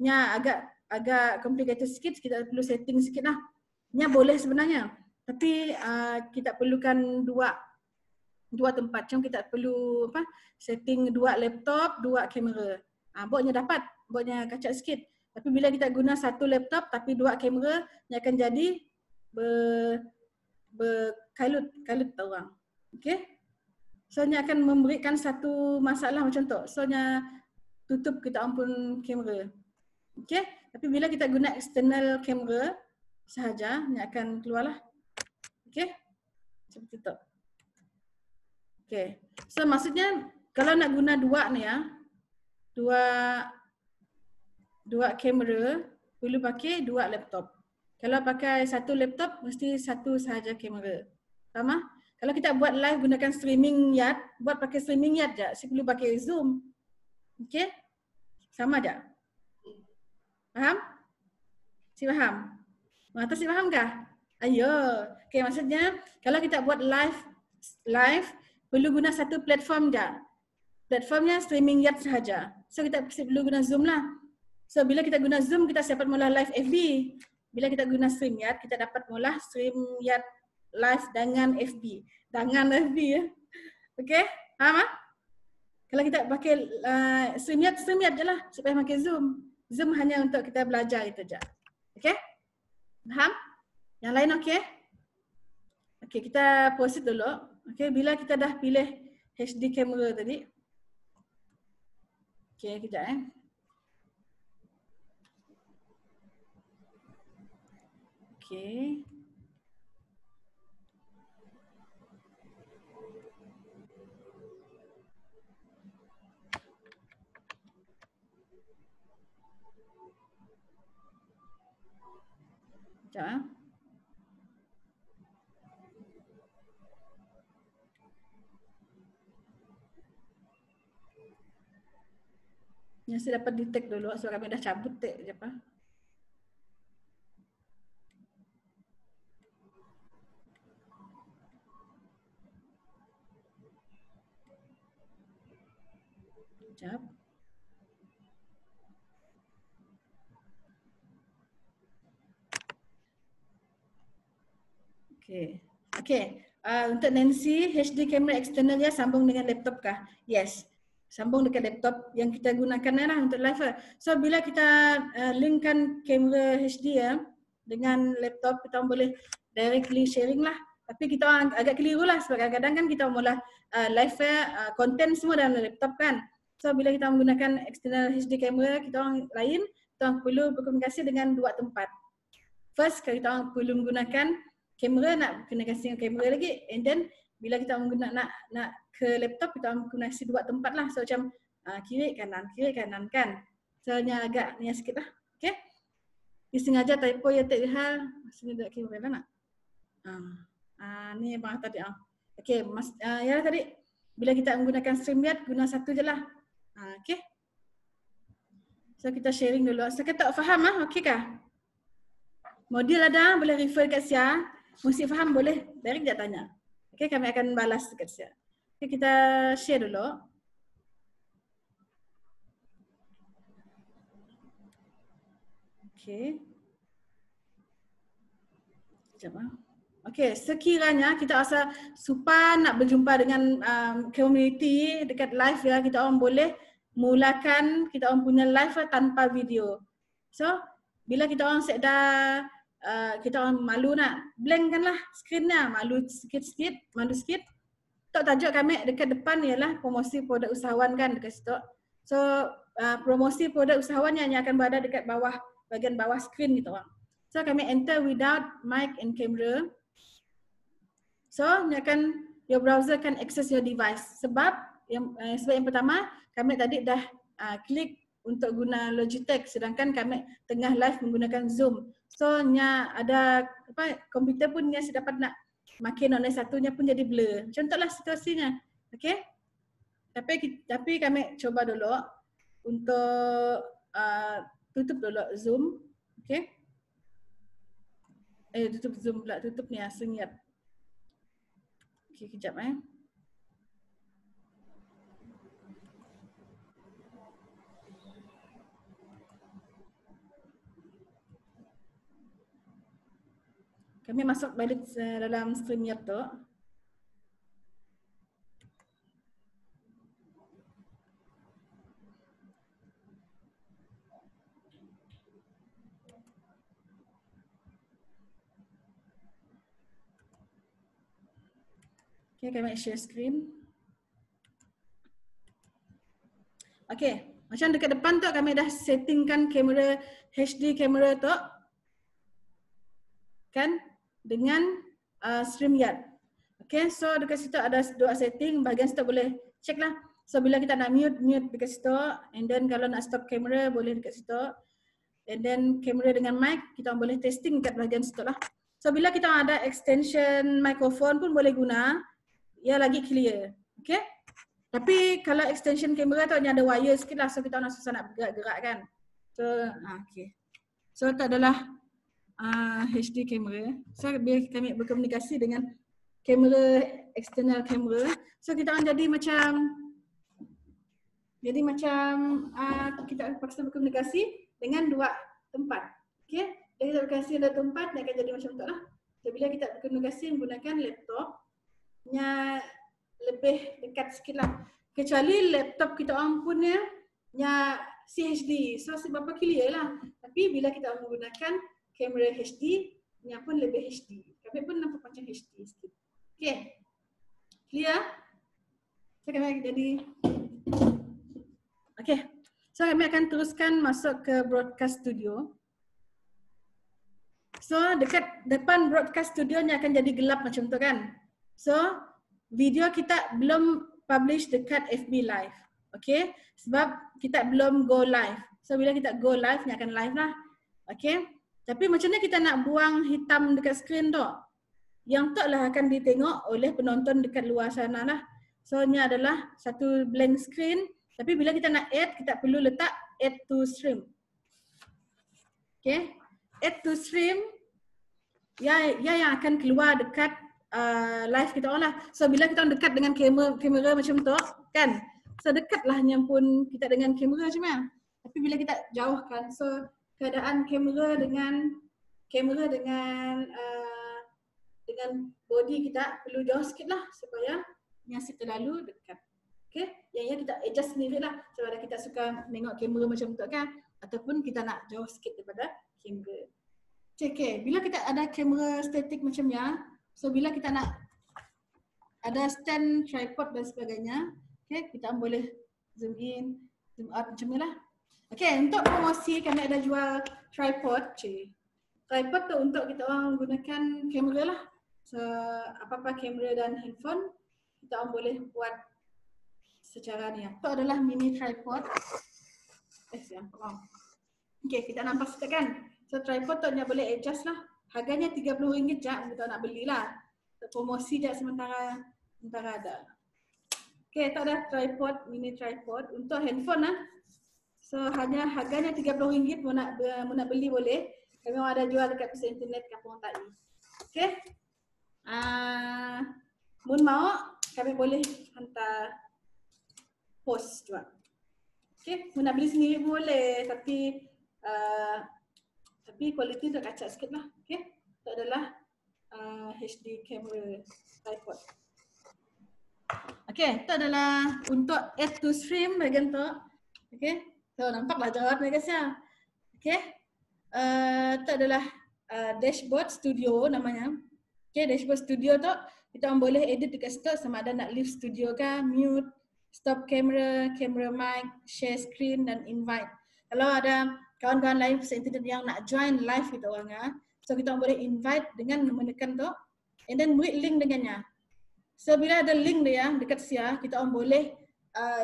Nya agak complicated sikit, kita perlu setting sikit lah. Nya boleh sebenarnya. Tapi kita perlukan dua tempat. Macam kita perlu setting dua laptop, dua kamera. Buatnya dapat, buatnya kacak sikit. Tapi bila kita guna satu laptop tapi dua kamera, nya akan jadi berkalut orang. Okay? So nya akan memberikan satu masalah macam tu. So nya tutup kita ampun kamera. Okay? Tapi bila kita guna external kamera sahaja, nya akan keluarlah. Okay? Seperti tu. Okay. So maksudnya kalau nak guna dua ni ya, dua kamera, perlu pakai dua laptop. Kalau pakai satu laptop, mesti satu sahaja kamera. Faham? Kalau kita buat live gunakan streaming yard, buat pakai streaming yard je, saya perlu pakai Zoom. Okay? Sama je. Faham? Si faham? Mata si faham kah? Ayo. Okay, maksudnya kalau kita buat live perlu guna satu platform je. Platformnya streaming yard sahaja. So kita perlu guna Zoom lah. So bila kita guna Zoom, kita dapat mula live FB. Bila kita guna StreamYard, kita dapat mula StreamYard live dengan FB. Dengan FB ya. Okay? Faham? Kalau kita pakai StreamYard je lah supaya pakai Zoom. Zoom hanya untuk kita belajar itu je. Okay? Faham? Yang lain okay? Okay, kita proceed dulu. Okay, bila kita dah pilih HD camera tadi. Okay, kejap Okay. Kejap Yang saya dapat detect dulu, so kami dah cabut apa. Sekejap. Okay. Okay. Untuk Nancy, HD camera eksternalnya sambung dengan laptop kah? Yes. Sambung dekat laptop yang kita gunakan lah untuk live. So bila kita linkkan kamera HD ya dengan laptop, kita boleh directly sharing lah. Tapi kita agak keliru lah sebab kadang-kadang kan kita mula live content semua dalam laptop kan. So bila kita menggunakan external HD camera, kita orang lain, kita orang perlu berkomunikasi dengan dua tempat. First, kita orang perlu menggunakan kamera, nak komunikasi dengan kamera lagi, and then bila kita menggunakan nak ke laptop, kita menggunakan dua tempat lah. So macam kiri kanan kan. So ni agak ni sikit lah. Okay. Dia sengaja typo ya tak hal. Maksudnya tak kamera lah nak. Ni bang tadi. Okay, ya tadi bila kita menggunakan StreamYard, guna satu je lah. Okay. So kita sharing dulu. So kita tak faham okay kah? Modul ada, boleh refer kat Sia. Mesti faham boleh, direct dia tanya. Okay, kami akan balas dekat Sia. Okay, kita share dulu. Okay. Sekejap. Okay, sekiranya kita rasa supan nak berjumpa dengan community dekat live ya, kita orang boleh mulakan kita orang punya live tanpa video. So, bila kita orang set dah kita orang malu nak blank kan lah screennya, malu sikit. Tok tajuk kami dekat depan ialah promosi produk usahawan kan dekat situ. So promosi produk usahawan yang akan berada dekat bawah, bahagian bawah screen gitu orang. So kami enter without mic and camera. So ni akan your browser can access your device. Sebab yang pertama kami tadi dah klik untuk guna Logitech sedangkan kami tengah live menggunakan Zoom. So nya ada komputer pun nya dapat nak makin online satunya pun jadi blur. Contohlah situasinya. Okey. Tapi kami coba dulu untuk tutup dulu Zoom. Okey. Tutup Zoom pula, tutup ni StreamYard. Okey, kejap Kami masuk balik dalam StreamYard tu. Okay, kami share screen. Okay, macam dekat depan tu kami dah settingkan kamera HD kamera tu kan dengan StreamYard. Okay, so dekat situ ada dua setting, bahagian situ boleh check lah. So bila kita nak mute dekat situ, and then kalau nak stop kamera boleh dekat situ. And then kamera dengan mic kita boleh testing dekat bahagian situ lah. So bila kita ada extension microphone pun boleh guna, ia lagi clear. Okay. Tapi kalau extension kamera tu hanya ada wire sikit lah, so kita nak susah nak gerak-gerak kan. So okay. So itu adalah HD kamera. So biar kami berkomunikasi dengan kamera external kamera. So kita akan jadi macam kita paksa berkomunikasi dengan dua tempat. Okey. Jadi kita berkomunikasi dengan tempat dia akan jadi macam tu lah. So bila kita berkomunikasi menggunakan laptopnya lebih dekat sikit lah. Kecuali laptop kita orang punya HD. So seberapa clear lah. Tapi bila kita menggunakan kamera HD, nya pun lebih HD. Kami pun nampak macam HD sikit. Okay. Clear? So kami akan jadi okay. So kami akan teruskan masuk ke broadcast studio. So dekat depan broadcast studio nya akan jadi gelap macam tu kan. So video kita belum publish dekat FB live. Okay. Sebab kita belum go live. So bila kita go live nya akan live lah. Okay. Tapi macam mana kita nak buang hitam dekat skrin tu? Yang tu lah akan ditengok oleh penonton dekat luar sana lah. So ni adalah satu blank screen. Tapi bila kita nak add, kita perlu letak add to stream. Okay, add to stream yang akan keluar dekat live kita orang lah. So bila kita orang dekat dengan kamera macam tu kan, so dekatlah pun kita dengan kamera macam mana. Tapi bila kita jauhkan, so keadaan kamera dengan body kita perlu jauh sikit lah supaya yang terlalu dekat. Okay, yang kita adjust sendiri lah. Sebab kita suka tengok kamera macam tu kan, ataupun kita nak jauh sikit daripada kamera. Okay, bila kita ada kamera statik macam ni, so bila kita nak ada stand, tripod dan sebagainya, okay, kita boleh zoom in, zoom out macam ni lah. Okay, untuk promosi kami ada jual tripod. Tripod tu untuk kita orang gunakan kamera lah. So apa-apa kamera dan handphone kita orang boleh buat secara ni. Itu adalah mini tripod. Okay, kita nampak sikit kan. So tripod tu boleh adjust lah. Harganya RM30 je kita nak belilah. Promosi je sementara ada. Okay, itu ada tripod, mini tripod untuk handphone lah. So harganya RM30 mau nak beli boleh. Kami ada jual dekat pusat internet Kampung Tai. Okay. Mun mau kami boleh hantar post juga. Okay, mun nak beli sendiri boleh, tapi kualiti tu kacak sikit lah. Okay, itu adalah HD camera tripod. Okay, itu adalah untuk add to stream bagian tu. Okay, so nampaklah jawab ni guys ya. Okay, itu adalah dashboard studio namanya. Okay, dashboard studio tu kita boleh edit dekat situ sama ada nak leave studio ke, mute, stop camera, camera mic, share screen dan invite. Kalau ada kawan-kawan lain pusat internet yang nak join live kita orang, so kita boleh invite dengan menekan tu and then beri link dengannya. So bila ada link dia dekat sia, kita orang boleh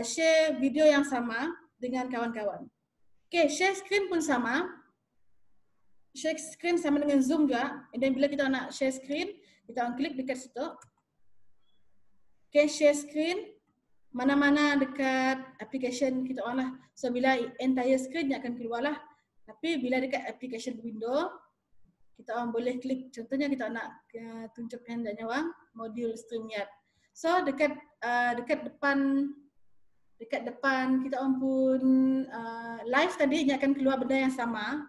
share video yang sama dengan kawan-kawan. Okay, share screen pun sama. Share screen sama dengan Zoom juga. And then bila kita nak share screen, kita orang klik dekat situ. Okay, share screen. Mana-mana dekat application kita orang lah. So bila entire screen akan keluar lah. Tapi bila dekat application window, kita orang boleh klik. Contohnya kita nak tunjukkan dan nyawang modul StreamYard. So dekat depan kita orang pun live tadi akan keluar benda yang sama.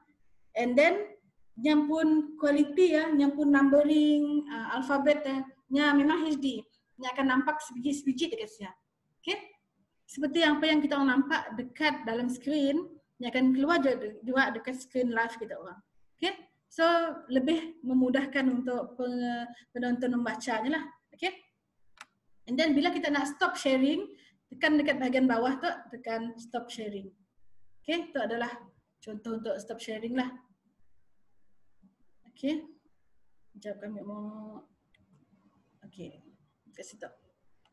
And then yang pun quality yang pun numbering, alfabetnya memang HD. Yang akan nampak sebiji-sebiji dekat sini. Okay? Seperti apa yang kita orang nampak dekat dalam screen, yang akan keluar juga dekat screen live kita orang. Okay? So lebih memudahkan untuk penonton membacanya lah. Okay? And then bila kita nak stop sharing, tekan dekat bahagian bawah tu, tekan stop sharing. Okay? Itu adalah contoh untuk stop sharing lah. Okay, sekejap kami mau, okay, kat situ.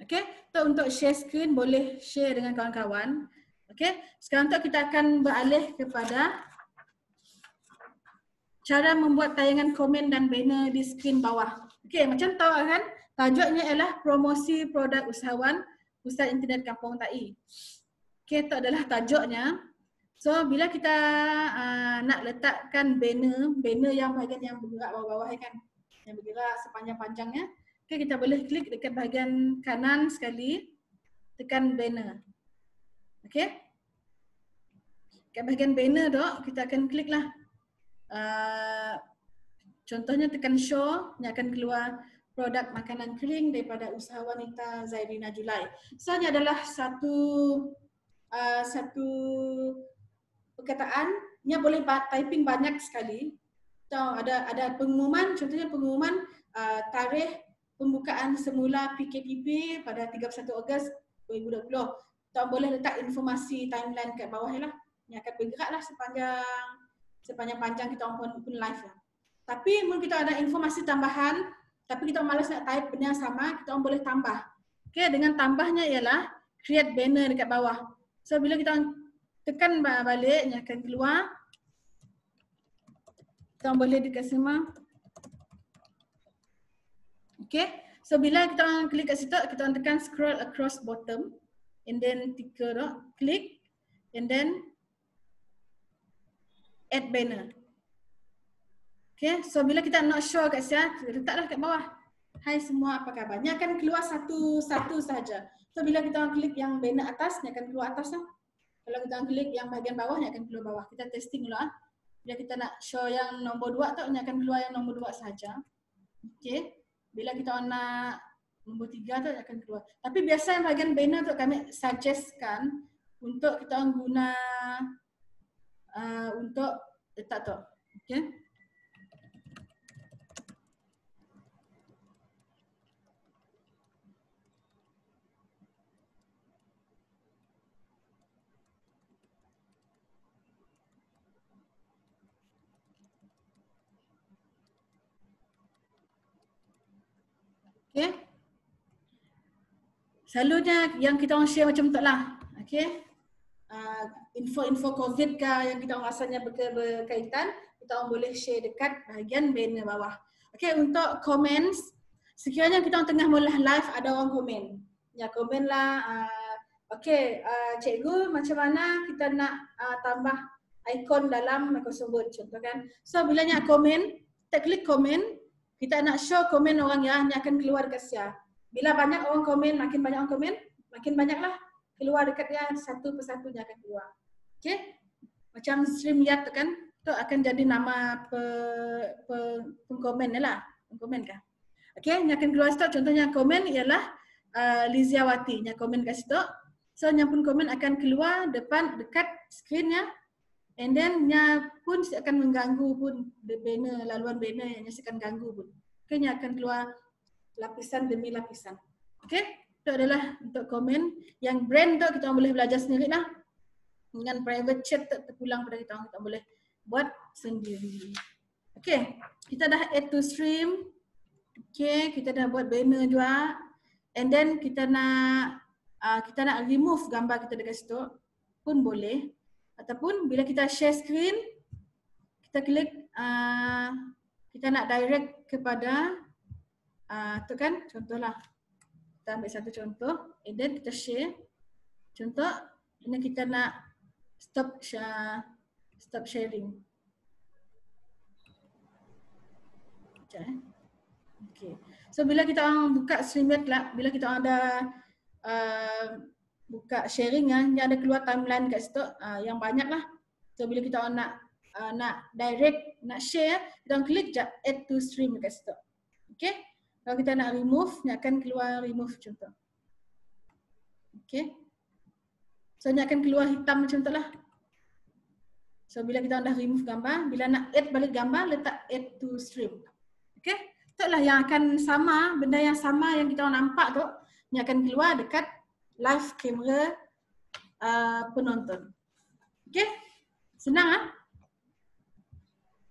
Okay, so untuk share screen boleh share dengan kawan-kawan. Okay, sekarang tu kita akan beralih kepada cara membuat tayangan komen dan banner di screen bawah. Okay, macam tahu kan, tajuknya ialah promosi produk usahawan Pusat Internet Kampung Tai. Okay, itu adalah tajuknya. So bila kita nak letakkan banner yang bahagian yang bergerak bawah-bawah kan, yang bergerak sepanjang-panjangnya, okay, kita boleh klik dekat bahagian kanan sekali, tekan banner. Okay, dekat bahagian banner tu kita akan klik lah. Contohnya tekan show, yang akan keluar produk makanan kering daripada usaha wanita Zairina Julai. So ini adalah satu perkataan yang boleh typing banyak sekali. So, ada pengumuman, contohnya pengumuman tarikh pembukaan semula PKPP pada 31 Ogos 2020. Kita boleh letak informasi timeline kat bawah lah, yang akan bergerak lah sepanjang kita pun live lah. Tapi mungkin kita ada informasi tambahan, tapi kita malas nak type benda yang sama, kita boleh tambah. Okay, dengan tambahnya ialah create banner dekat bawah. So bila kita tekan balik, yang akan keluar, kita boleh dekat semua. Okay, so bila kita klik kat situ, kita tekan scroll across bottom. and then tiga dot, klik, and then add banner. Okay, so bila kita nak show kat sini, letaklah kat bawah. Hai semua, apa khabar? Ni akan keluar satu saja. So bila kita klik yang banner atas, ni akan keluar atas lah. Kalau kita klik yang bahagian bawah, ni akan keluar bawah. Kita testing dulu lah. Bila kita nak show yang nombor 2 tu, ni akan keluar yang nombor 2 saja. Okay. Bila kita nak nombor 3 tu akan keluar. Tapi biasa yang bahagian banner tu kami suggestkan untuk kita guna untuk letak tu. Okay. Okay. Selalunya yang kita orang share macam tu lah. Okay. Info-info COVID ke yang kita orang rasanya berkaitan, kita orang boleh share dekat bahagian banner bawah. Okay, untuk comments, sekiranya kita orang tengah mula live ada orang komen. Ya, komen lah. Okay, cikgu macam mana kita nak tambah ikon dalam Microsoft Word contoh kan. So, bila nak komen, kita klik komen. Kita nak show komen orang yang akan keluar ke siapa. Bila banyak orang komen, makin banyak orang komen, makin banyaklah keluar dekat dia satu persatunya akan keluar. Okay? Macam StreamYard tu kan, tu akan jadi nama pengkomen lah. Pengkomen kah? Okay, yang akan keluar situ contohnya komen ialah Liziawati. Yang komen kat situ. So, yang pun komen akan keluar dekat screennya. And then nya pun akan mengganggu pun banner, laluan banner yang akan ganggu pun. Okay, nya akan keluar lapisan demi lapisan. Okay, itu adalah untuk komen. Yang brand tu kita boleh belajar sendiri lah. Dengan private chat terpulang pada kita boleh buat sendiri. Okay, kita dah add to stream. Okay, kita dah buat banner juga. And then kita nak remove gambar kita dekat situ pun boleh. Ataupun bila kita share screen, kita klik, kita nak direct kepada, tu kan, contohlah. Kita ambil satu contoh, and then kita share. Contoh, ini kita nak stop sharing. Okay. So bila kita orang buka StreamYard lah, bila kita orang ada buka sharing ni ada keluar timeline kat situ yang banyak lah. So bila kita orang nak direct, nak share, kita orang klik je add to stream kat situ. Okay. Kalau kita nak remove, ni akan keluar remove contoh. Okay. So ni akan keluar hitam macam tu lah. So bila kita dah remove gambar, bila nak add balik gambar, letak add to stream. Okay. Itulah yang akan sama, benda yang sama yang kita orang nampak tu, ni akan keluar dekat live kamera penonton. Okay. Senang ah.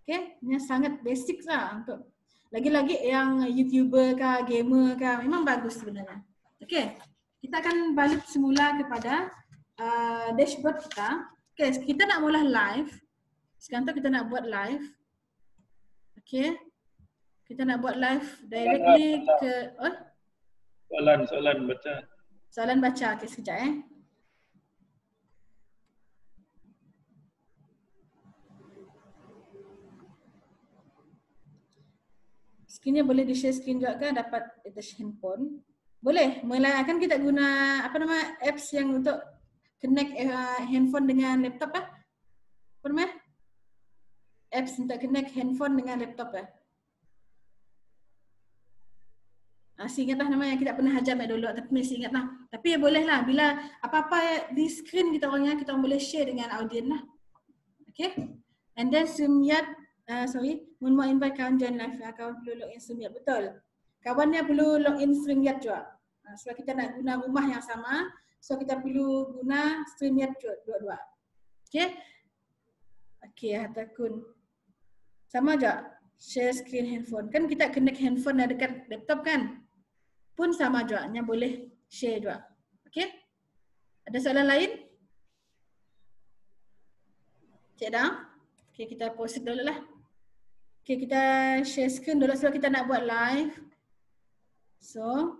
Okay. Ini sangat basic lah untuk lagi-lagi yang YouTuber kah, gamer kah, memang bagus sebenarnya. Okay. Kita akan balik semula kepada dashboard kita. Okay, kita nak mula live. Sekarang tu kita nak buat live. Okay. Kita nak buat live directly ke... Oh?
Soalan baca.
Soalan baca. Okay, sekejap Screennya boleh di-share screen juga ke? Dapat attach handphone. Boleh. Melainkan kita guna apps yang untuk connect handphone dengan laptop lah. Apa nama? Apps untuk connect handphone dengan laptop lah. Masih ingat lah nama yang kita pernah ajar dulu, tapi masih ingat lah. Tapi ya boleh lah, bila apa-apa di screen kita orang boleh share dengan audien lah. Okay. And then StreamYard, mun mau invite kawan join live, kawan perlu login StreamYard, betul. Kawannya perlu login StreamYard juga. Sebab kita nak guna rumah yang sama, so kita perlu guna StreamYard dua-dua. Okay. Okay, Hatakun. Sama juga, share screen handphone. Kan kita connect handphone dekat laptop kan? Pun sama juga, nya boleh share juga. Okay? Ada soalan lain? Cik dah? Okay, kita proceed dulu lah. Okay, kita share screen dulu sebab kita nak buat live. So,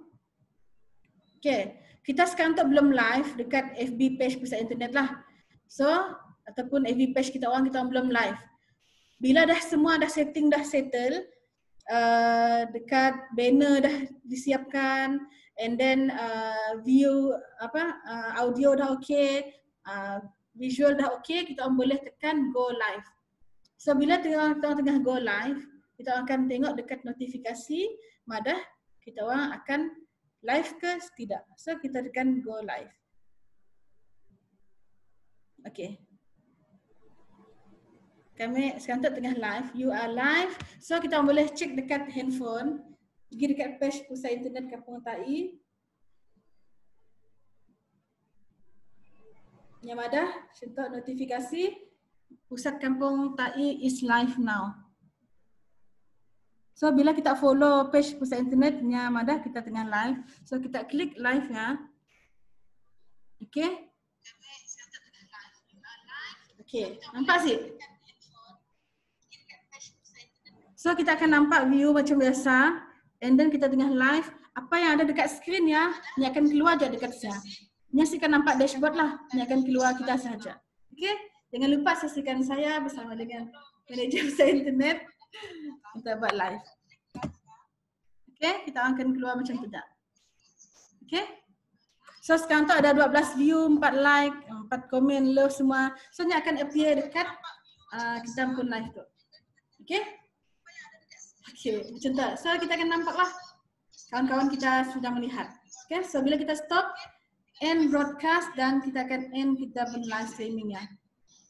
okay. kita sekarang tu belum live dekat FB page Pusat Internet lah. So, ataupun FB page kita orang belum live. Bila dah semua dah setting, dah settle, dekat banner dah disiapkan, and then view audio dah okey, visual dah okey, kita orang boleh tekan go live. So bila kita tengah go live, kita akan tengok dekat notifikasi madah kita orang akan live ke tidak. So kita tekan go live. Okay. Kami sekarang tu tengah live. You are live. So kita boleh cek dekat handphone. Pergi dekat page Pusat Internet Kampung Tai. Yang ada sentuh notifikasi Pusat Kampung Tai is live now. So bila kita follow page Pusat Internet yang ada kita tengah live. So kita klik live ya. Okay. Okay, nampak sih? So kita akan nampak view macam biasa, and then kita tengah live. Apa yang ada dekat skrin ya, ini akan keluar je dekat saya. Menyaksikan nampak dashboard lah, ini akan keluar kita sahaja. Okay, jangan lupa saksikan saya bersama dengan manager Pusat Internet kita buat live. Okay, kita akan keluar macam tu dah. Okay, so sekarang tu ada 12 view, 4 like, 4 komen, love semua. So ini akan appear dekat kita pun live tu. Okay. Okay, macam tu. So kita akan nampak lah kawan-kawan kita sudah melihat. Okay, so bila kita stop end broadcast dan kita akan end kita pun live streaming ya.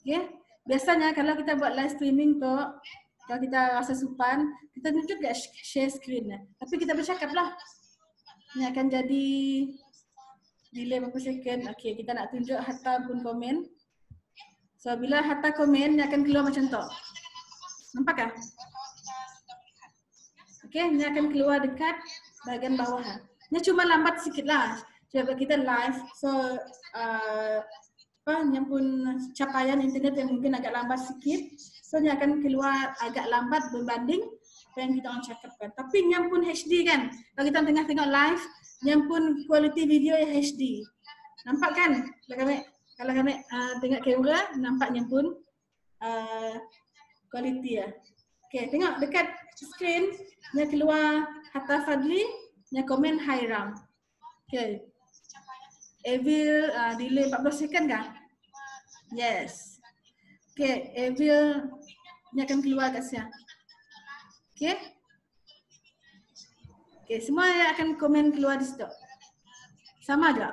Okay, biasanya kalau kita buat live streaming tu, kalau kita rasa supan, kita tunjuk ke share screen ya. Tapi kita bercakap lah. Ini akan jadi delay berapa second. Okay, kita nak tunjuk harta pun komen. So bila harta komen, ini akan keluar macam tu. Nampak tak? Okay, ini akan keluar dekat bahagian bawah. Ini cuma lambat sikit lah. Sebab kita live, so yang pun capaian internet yang mungkin agak lambat sikit. So ini akan keluar agak lambat berbanding apa yang kita orang cakapkan. Tapi yang pun HD kan. Kalau kita tengah tengok live, yang pun quality video yang HD. Nampak kan? Kalau kami tengok kamera, nampak yang pun quality ya. Okay, tengok dekat screen yang keluar Hatta Fadli, yang komen Hairam. Okay. Evil delay 14 second kan? Yes. Okay, Evil ni akan keluar kat sini. Okay. Okay, semua yang akan komen keluar di situ. Sama je.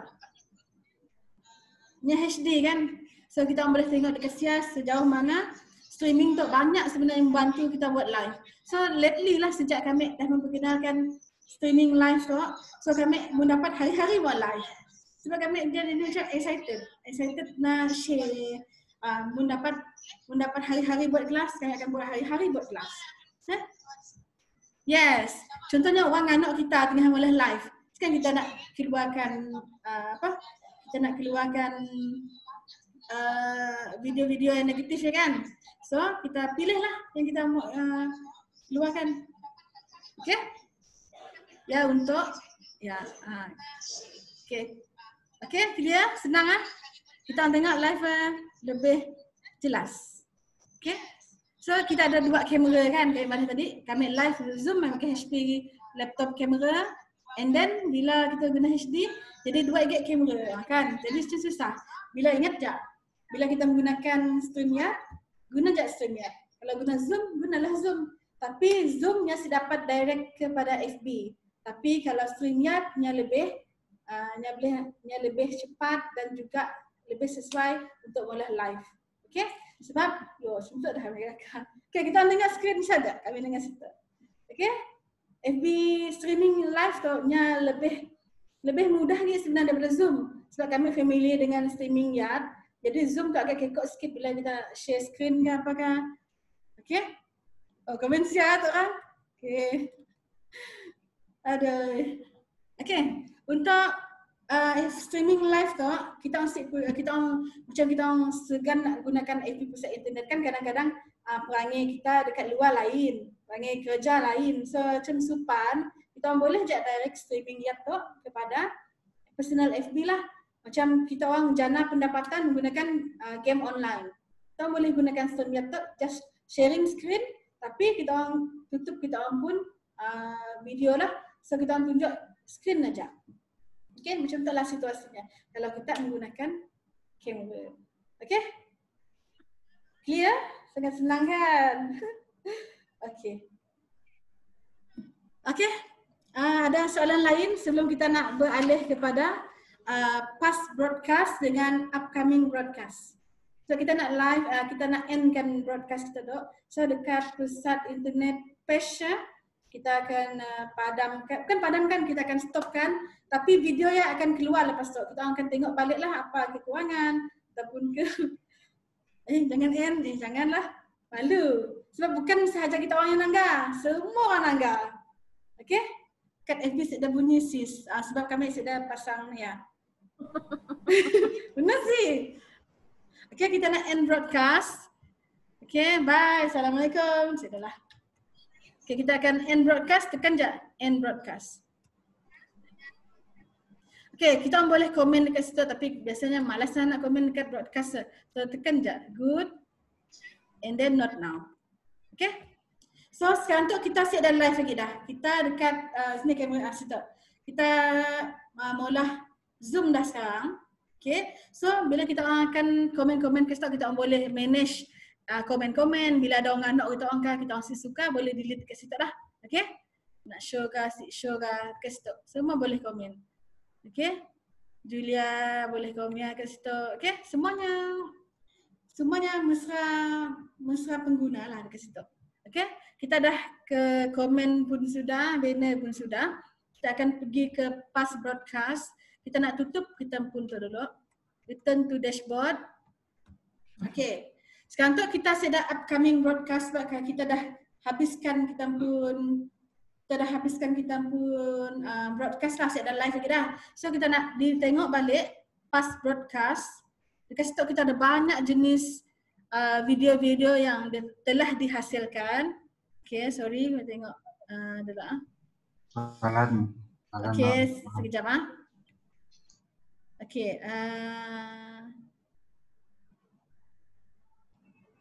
Ni HD kan? So kita boleh tengok dekat sini sejauh mana streaming tu banyak sebenarnya membantu kita buat live. So lately lah sejak kami dah memperkenalkan streaming live tu, so kami mendapat hari-hari buat live. Sebab kami jadi macam excited nak share, mendapat hari-hari buat kelas, kami akan buat hari-hari buat kelas. Yes, contohnya orang anak kita tengah mula live, sekarang kita nak keluarkan kita nak keluarkan video-video yang negatif ya kan. So kita pilihlah yang kita mau keluarkan. Okay? Ya untuk okay. Okay, clear? Senang ah? Kita tengok live lebih jelas. Okay? So kita ada 2 kamera kan kayak mana tadi. Kami live Zoom pakai HP laptop kamera, and then bila kita guna HD jadi 2 gig kamera kan. Jadi susah. Bila ingat je, bila kita menggunakan StreamYard, guna je StreamYard. Kalau guna Zoom, gunalah Zoom. Tapi Zoom-nya dapat direct kepada FB. Tapi kalau StreamYard nya lebih cepat dan juga lebih sesuai untuk mula live. Okey? Sebab suntuk dah mereka. Okey, kita tengok skrin saja. Kami tengok situ. Okey? FB streaming live tu nya lebih mudah ni sebenarnya daripada Zoom. Sebab kami familiar dengan StreamYard. Jadi Zoom tu agak kekok sikit bila kita share screen ke apakah. Okey? Oh, komen siapa tu kan? Okey. Aduh. Okey, untuk streaming live tu kita segan nak gunakan FB Pusat Internet kan kadang-kadang perangai kita dekat luar lain, perangai kerja lain. So macam supan, kita boleh je direct streaming live tu kepada personal FB lah. Macam kita orang jana pendapatan menggunakan game online. Kita boleh gunakan same method, just sharing screen, tapi kita orang tutup kita orang pun video lah. So kita orang tunjuk screen aja. Okay, macam itulah situasinya. Kalau kita menggunakan kamera. Okay? Clear? Sangat senang kan? Okay. Okay. Ada soalan lain sebelum kita nak beralih kepada past broadcast dengan upcoming broadcast. So kita nak live, kita nak endkan broadcast kita dok. So dekat pusat internet page kita akan padamkan, bukan padamkan, kita akan stopkan. Tapi video yang akan keluar lepas tu kita akan tengok baliklah apa kekurangan ataupun ke jangan end, janganlah, malu. Sebab bukan sahaja kita orang yang nanggar, semua orang nanggar. Okay? Kat FB sudah bunyi sis, sebab kami sudah pasang ni ya. Benar sih. Okay, kita nak end broadcast. Okay, bye. Assalamualaikum. Sudahlah. Okay, kita akan end broadcast. Tekan je end broadcast. Okay, kita boleh komen dekat situ tapi biasanya malas nak komen dekat broadcast. So tekan je good and then not now. Okay. So sekarang tu kita siap dah live lagi dah. Kita dekat sini kamera situ. Kita mula Zoom dah sekarang. Okay. So bila kita akan komen-komen ke situ kita boleh manage komen-komen. Bila ada orang nak kita orang kita orang suka boleh delete ke situ dah. Okay. Nak show ke situ. Semua boleh komen. Okay. Julia boleh komen ke situ. Okay. Semuanya mesra pengguna lah ke situ. Okay. Kita dah ke komen pun sudah, banner pun sudah. Kita akan pergi ke past broadcast. Kita nak tutup, kita pun tu dulu. Return to dashboard. Okay. Sekarang tu kita sudah upcoming broadcast sebab kita dah habiskan kita pun broadcast lah, saya dah live lagi dah. So kita nak ditengok balik past broadcast. Dekat situ kita ada banyak jenis video-video yang telah dihasilkan. Okay, sorry, saya tengok dulu
Salam.
Okay, sekejap Okay,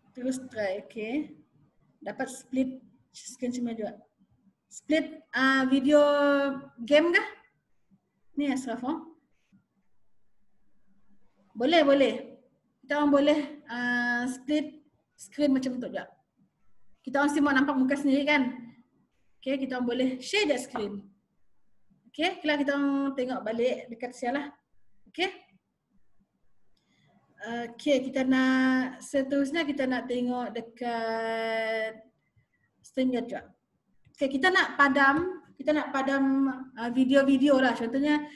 terus try, okay. Dapat split screen semua juga. Split video game kah? Ni Ashraf. Boleh. Kita orang boleh split screen macam tu juga. Kita orang semua nampak muka sendiri kan? Okay, kita orang boleh share that screen. Okay, kalau kita orang tengok balik dekat sialah. Okay. Okay, kita nak seterusnya kita nak tengok dekat StreamYard juga. Okay, kita nak padam video-video lah. Contohnya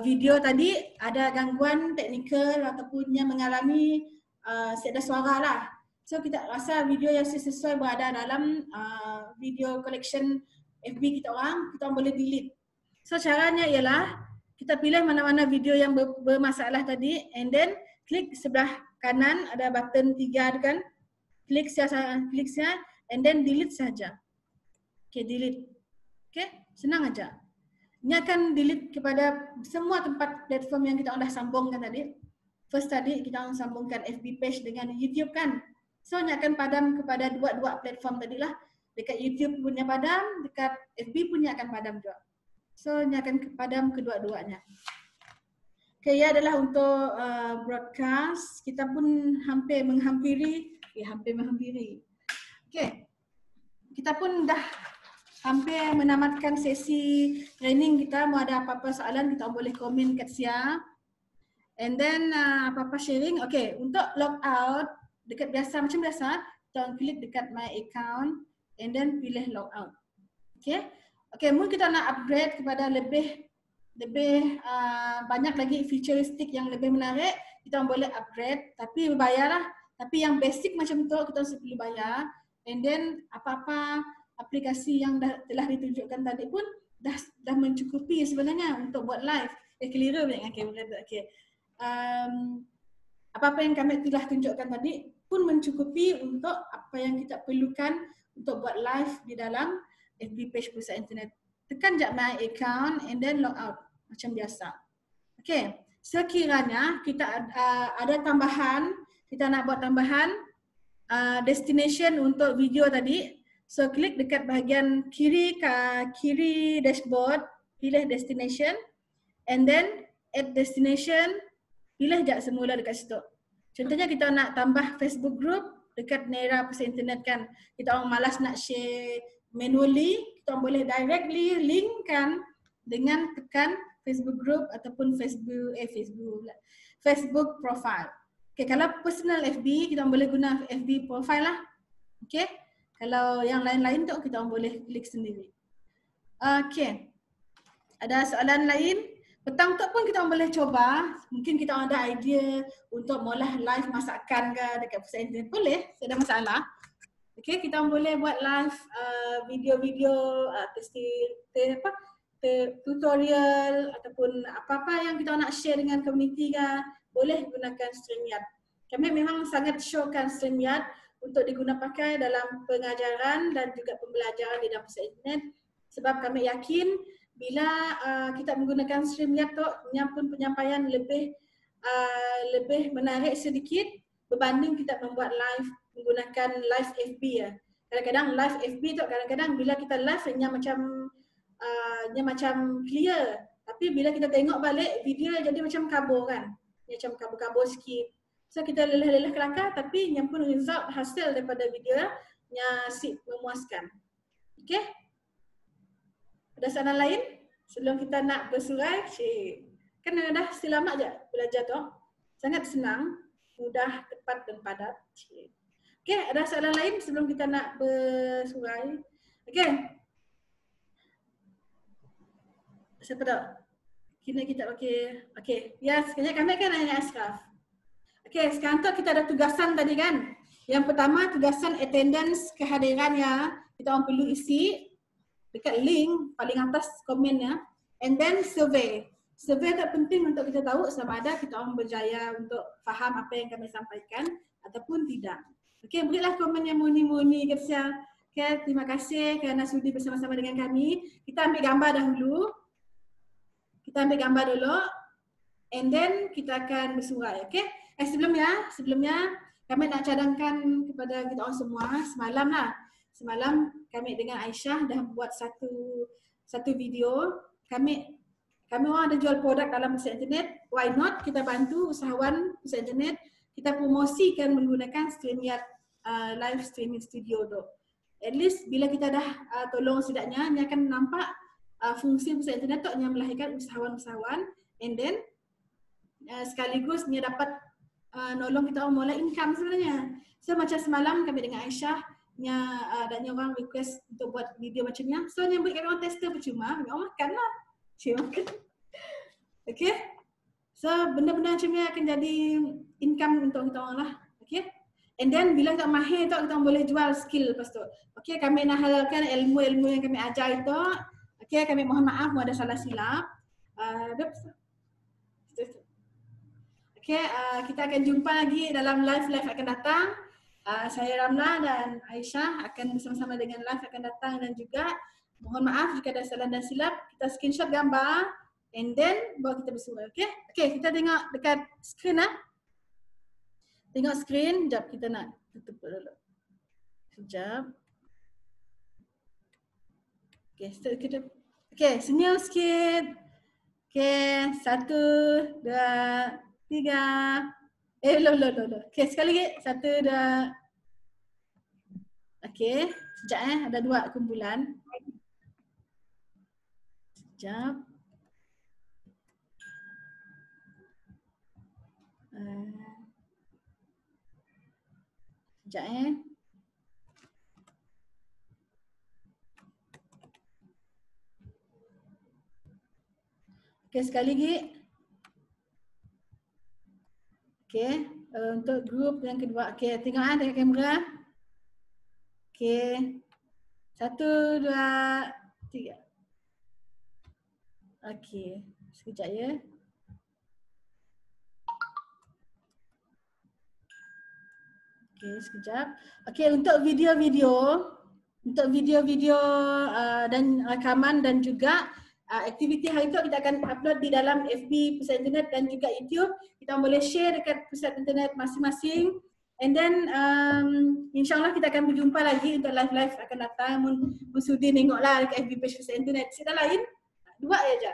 video tadi ada gangguan teknikal ataupun yang mengalami ada suara lah. So kita rasa video yang sesuai berada dalam video collection FB kita orang boleh delete. So caranya ialah kita pilih mana-mana video yang bermasalah tadi and then klik sebelah kanan ada button 3 tu kan. Klik saya and then delete saja. Okay, delete. Okay, senang aja. Ini akan delete kepada semua tempat platform yang kita dah sambungkan tadi. First tadi kita sambungkan FB page dengan YouTube kan. So ini akan padam kepada dua platform tadilah. Dekat YouTube punya padam, dekat FB punya akan padam juga. So ini akan padam kedua-duanya. Okay, ya adalah untuk broadcast. Kita pun hampir menghampiri. Okay, kita pun dah hampir menamatkan sesi training kita. Mau ada apa-apa soalan kita boleh komen kat Sia. And then apa-apa sharing. Okay, untuk log out dekat biasa macam biasa, kita klik dekat my account and then pilih log out. Okay. Okay, mungkin kita nak upgrade kepada lebih banyak lagi futuristik yang lebih menarik, kita boleh upgrade tapi berbayar lah. Tapi yang basic macam tu kita perlu bayar. And then apa-apa aplikasi yang telah ditunjukkan tadi pun dah mencukupi sebenarnya untuk buat live. Keliru dengan kamera. Okay. Apa-apa yang kami telah tunjukkan tadi pun mencukupi untuk apa yang kita perlukan untuk buat live di dalam FB page pusat internet. Tekan je my account and then log out macam biasa. Okey, sekiranya kita ada tambahan, kita nak buat tambahan destination untuk video tadi. So klik dekat bahagian kiri dashboard, pilih destination and then add destination, pilih je semula dekat situ. Contohnya kita nak tambah Facebook group dekat Nera Pusat Internet kan. Kita orang malas nak share manually, kita orang boleh directly linkkan dengan tekan Facebook group ataupun Facebook profile. Okay, kalau personal FB, kita orang boleh guna FB profile lah. Okay, kalau yang lain-lain tu kita orang boleh klik sendiri. Okay, ada soalan lain? Petang tu pun kita orang boleh coba. Mungkin kita orang ada idea untuk mula live masakan ke dekat pusat internet. Boleh, tak ada masalah. Okay, kita orang boleh buat live video-video tutorial ataupun apa-apa yang kita nak share dengan komuniti ke, boleh gunakan StreamYard. Kami memang sangat showkan StreamYard untuk diguna pakai dalam pengajaran dan juga pembelajaran di dalam pusat internet, sebab kami yakin bila kita menggunakan StreamYard tu penyampaian lebih menarik sedikit berbanding kita membuat live menggunakan live FB ya. Kadang-kadang live FB tu kadang-kadang bila kita live nya macam clear, tapi bila kita tengok balik video jadi macam kabur kan. Macam kabur-kabur sikit. So kita lelah-lelah kelakar tapi yang pun result hasil daripada video nya memuaskan. Okey? Ada soalan lain? Sebelum kita nak bersurai, kan dah selamat je belajar tu. Sangat senang, mudah, tepat dan padat. Okey, ada soalan lain sebelum kita nak bersurai? Okey. Siapa tak? Kita okey. Okey. Ya, sekarang kami akan nanya Ashraf. Okey, sekarang tu kita ada tugasan tadi kan? Yang pertama tugasan attendance kehadirannya kita orang perlu isi dekat link paling atas komennya, and then survey. Survey tak penting untuk kita tahu sama ada kita orang berjaya untuk faham apa yang kami sampaikan ataupun tidak. Okey, berilah komen yang murni-murni Kesia. Okey, terima kasih kerana sudi bersama-sama dengan kami. Kita ambil gambar dahulu. And then kita akan bersurai, okey? Sebelumnya kami nak cadangkan kepada kita orang semua semalam kami dengan Aisyah dah buat satu video. Kami orang ada jual produk dalam pusat internet. Why not kita bantu usahawan pusat internet, kita promosikan menggunakan StreamYard live streaming studio tu. At least bila kita dah tolong setidaknya, ni akan nampak fungsi pusat internet tu yang melahirkan usahawan-usahawan, and then sekaligus dia dapat nolong kita orang mula income sebenarnya. So macam semalam kami dengan Aisyah dan orang request untuk buat video macam ni. So yang buat kami orang tester percuma, kami orang makan lah. Makan. Okay. So benda-benda macam ni akan jadi income untuk kita orang lah. Okay. And then bila kita mahir tu, kita orang boleh jual skill lepas tu. Okay, kami nak halalkan ilmu-ilmu yang kami ajar itu. Okay, kami mohon maaf ada salah silap. Okay, kita akan jumpa lagi dalam live akan datang. Saya Ramla dan Aisyah akan bersama-sama dengan live akan datang, dan juga mohon maaf jika ada salah dan silap. Kita screenshot gambar and then baru kita bersuara. Okay? Okay, kita tengok dekat screen lah. Tengok screen. Sekejap, kita nak tutup dulu. Sekejap. Okay, okay, senyum sikit. Okay, 1, 2, 3. Belum. Okay, sekali lagi. 1, 2. Okay, sekejap ada 2 kumpulan. Sekejap. Sekejap Okay, sekali lagi. Okay, untuk grup yang kedua. Okay, tengok dekat kamera. Okay, 1, 2, 3. Okay, sekejap ya. Okay, sekejap. Okay, untuk video-video dan rekaman dan juga aktiviti hari itu kita akan upload di dalam FB Pusat Internet dan juga YouTube. Kita boleh share dekat Pusat Internet masing-masing. And then insyaAllah kita akan berjumpa lagi untuk live-live akan datang. Mun sudi tengoklah dekat FB page Pusat Internet. Cerita lain, dua aja.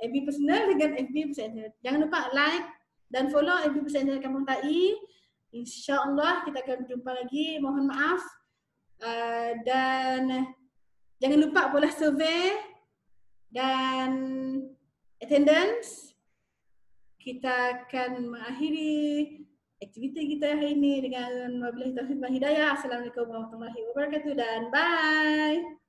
FB personal dengan FB Pusat Internet. Jangan lupa like dan follow FB Pusat Internet Kampung Tai. InsyaAllah kita akan berjumpa lagi. Mohon maaf. Dan jangan lupa bola survey dan attendance. Kita akan mengakhiri aktiviti kita hari ini dengan wabillahi taufiq wal hidayah. Assalamualaikum warahmatullahi wabarakatuh dan bye.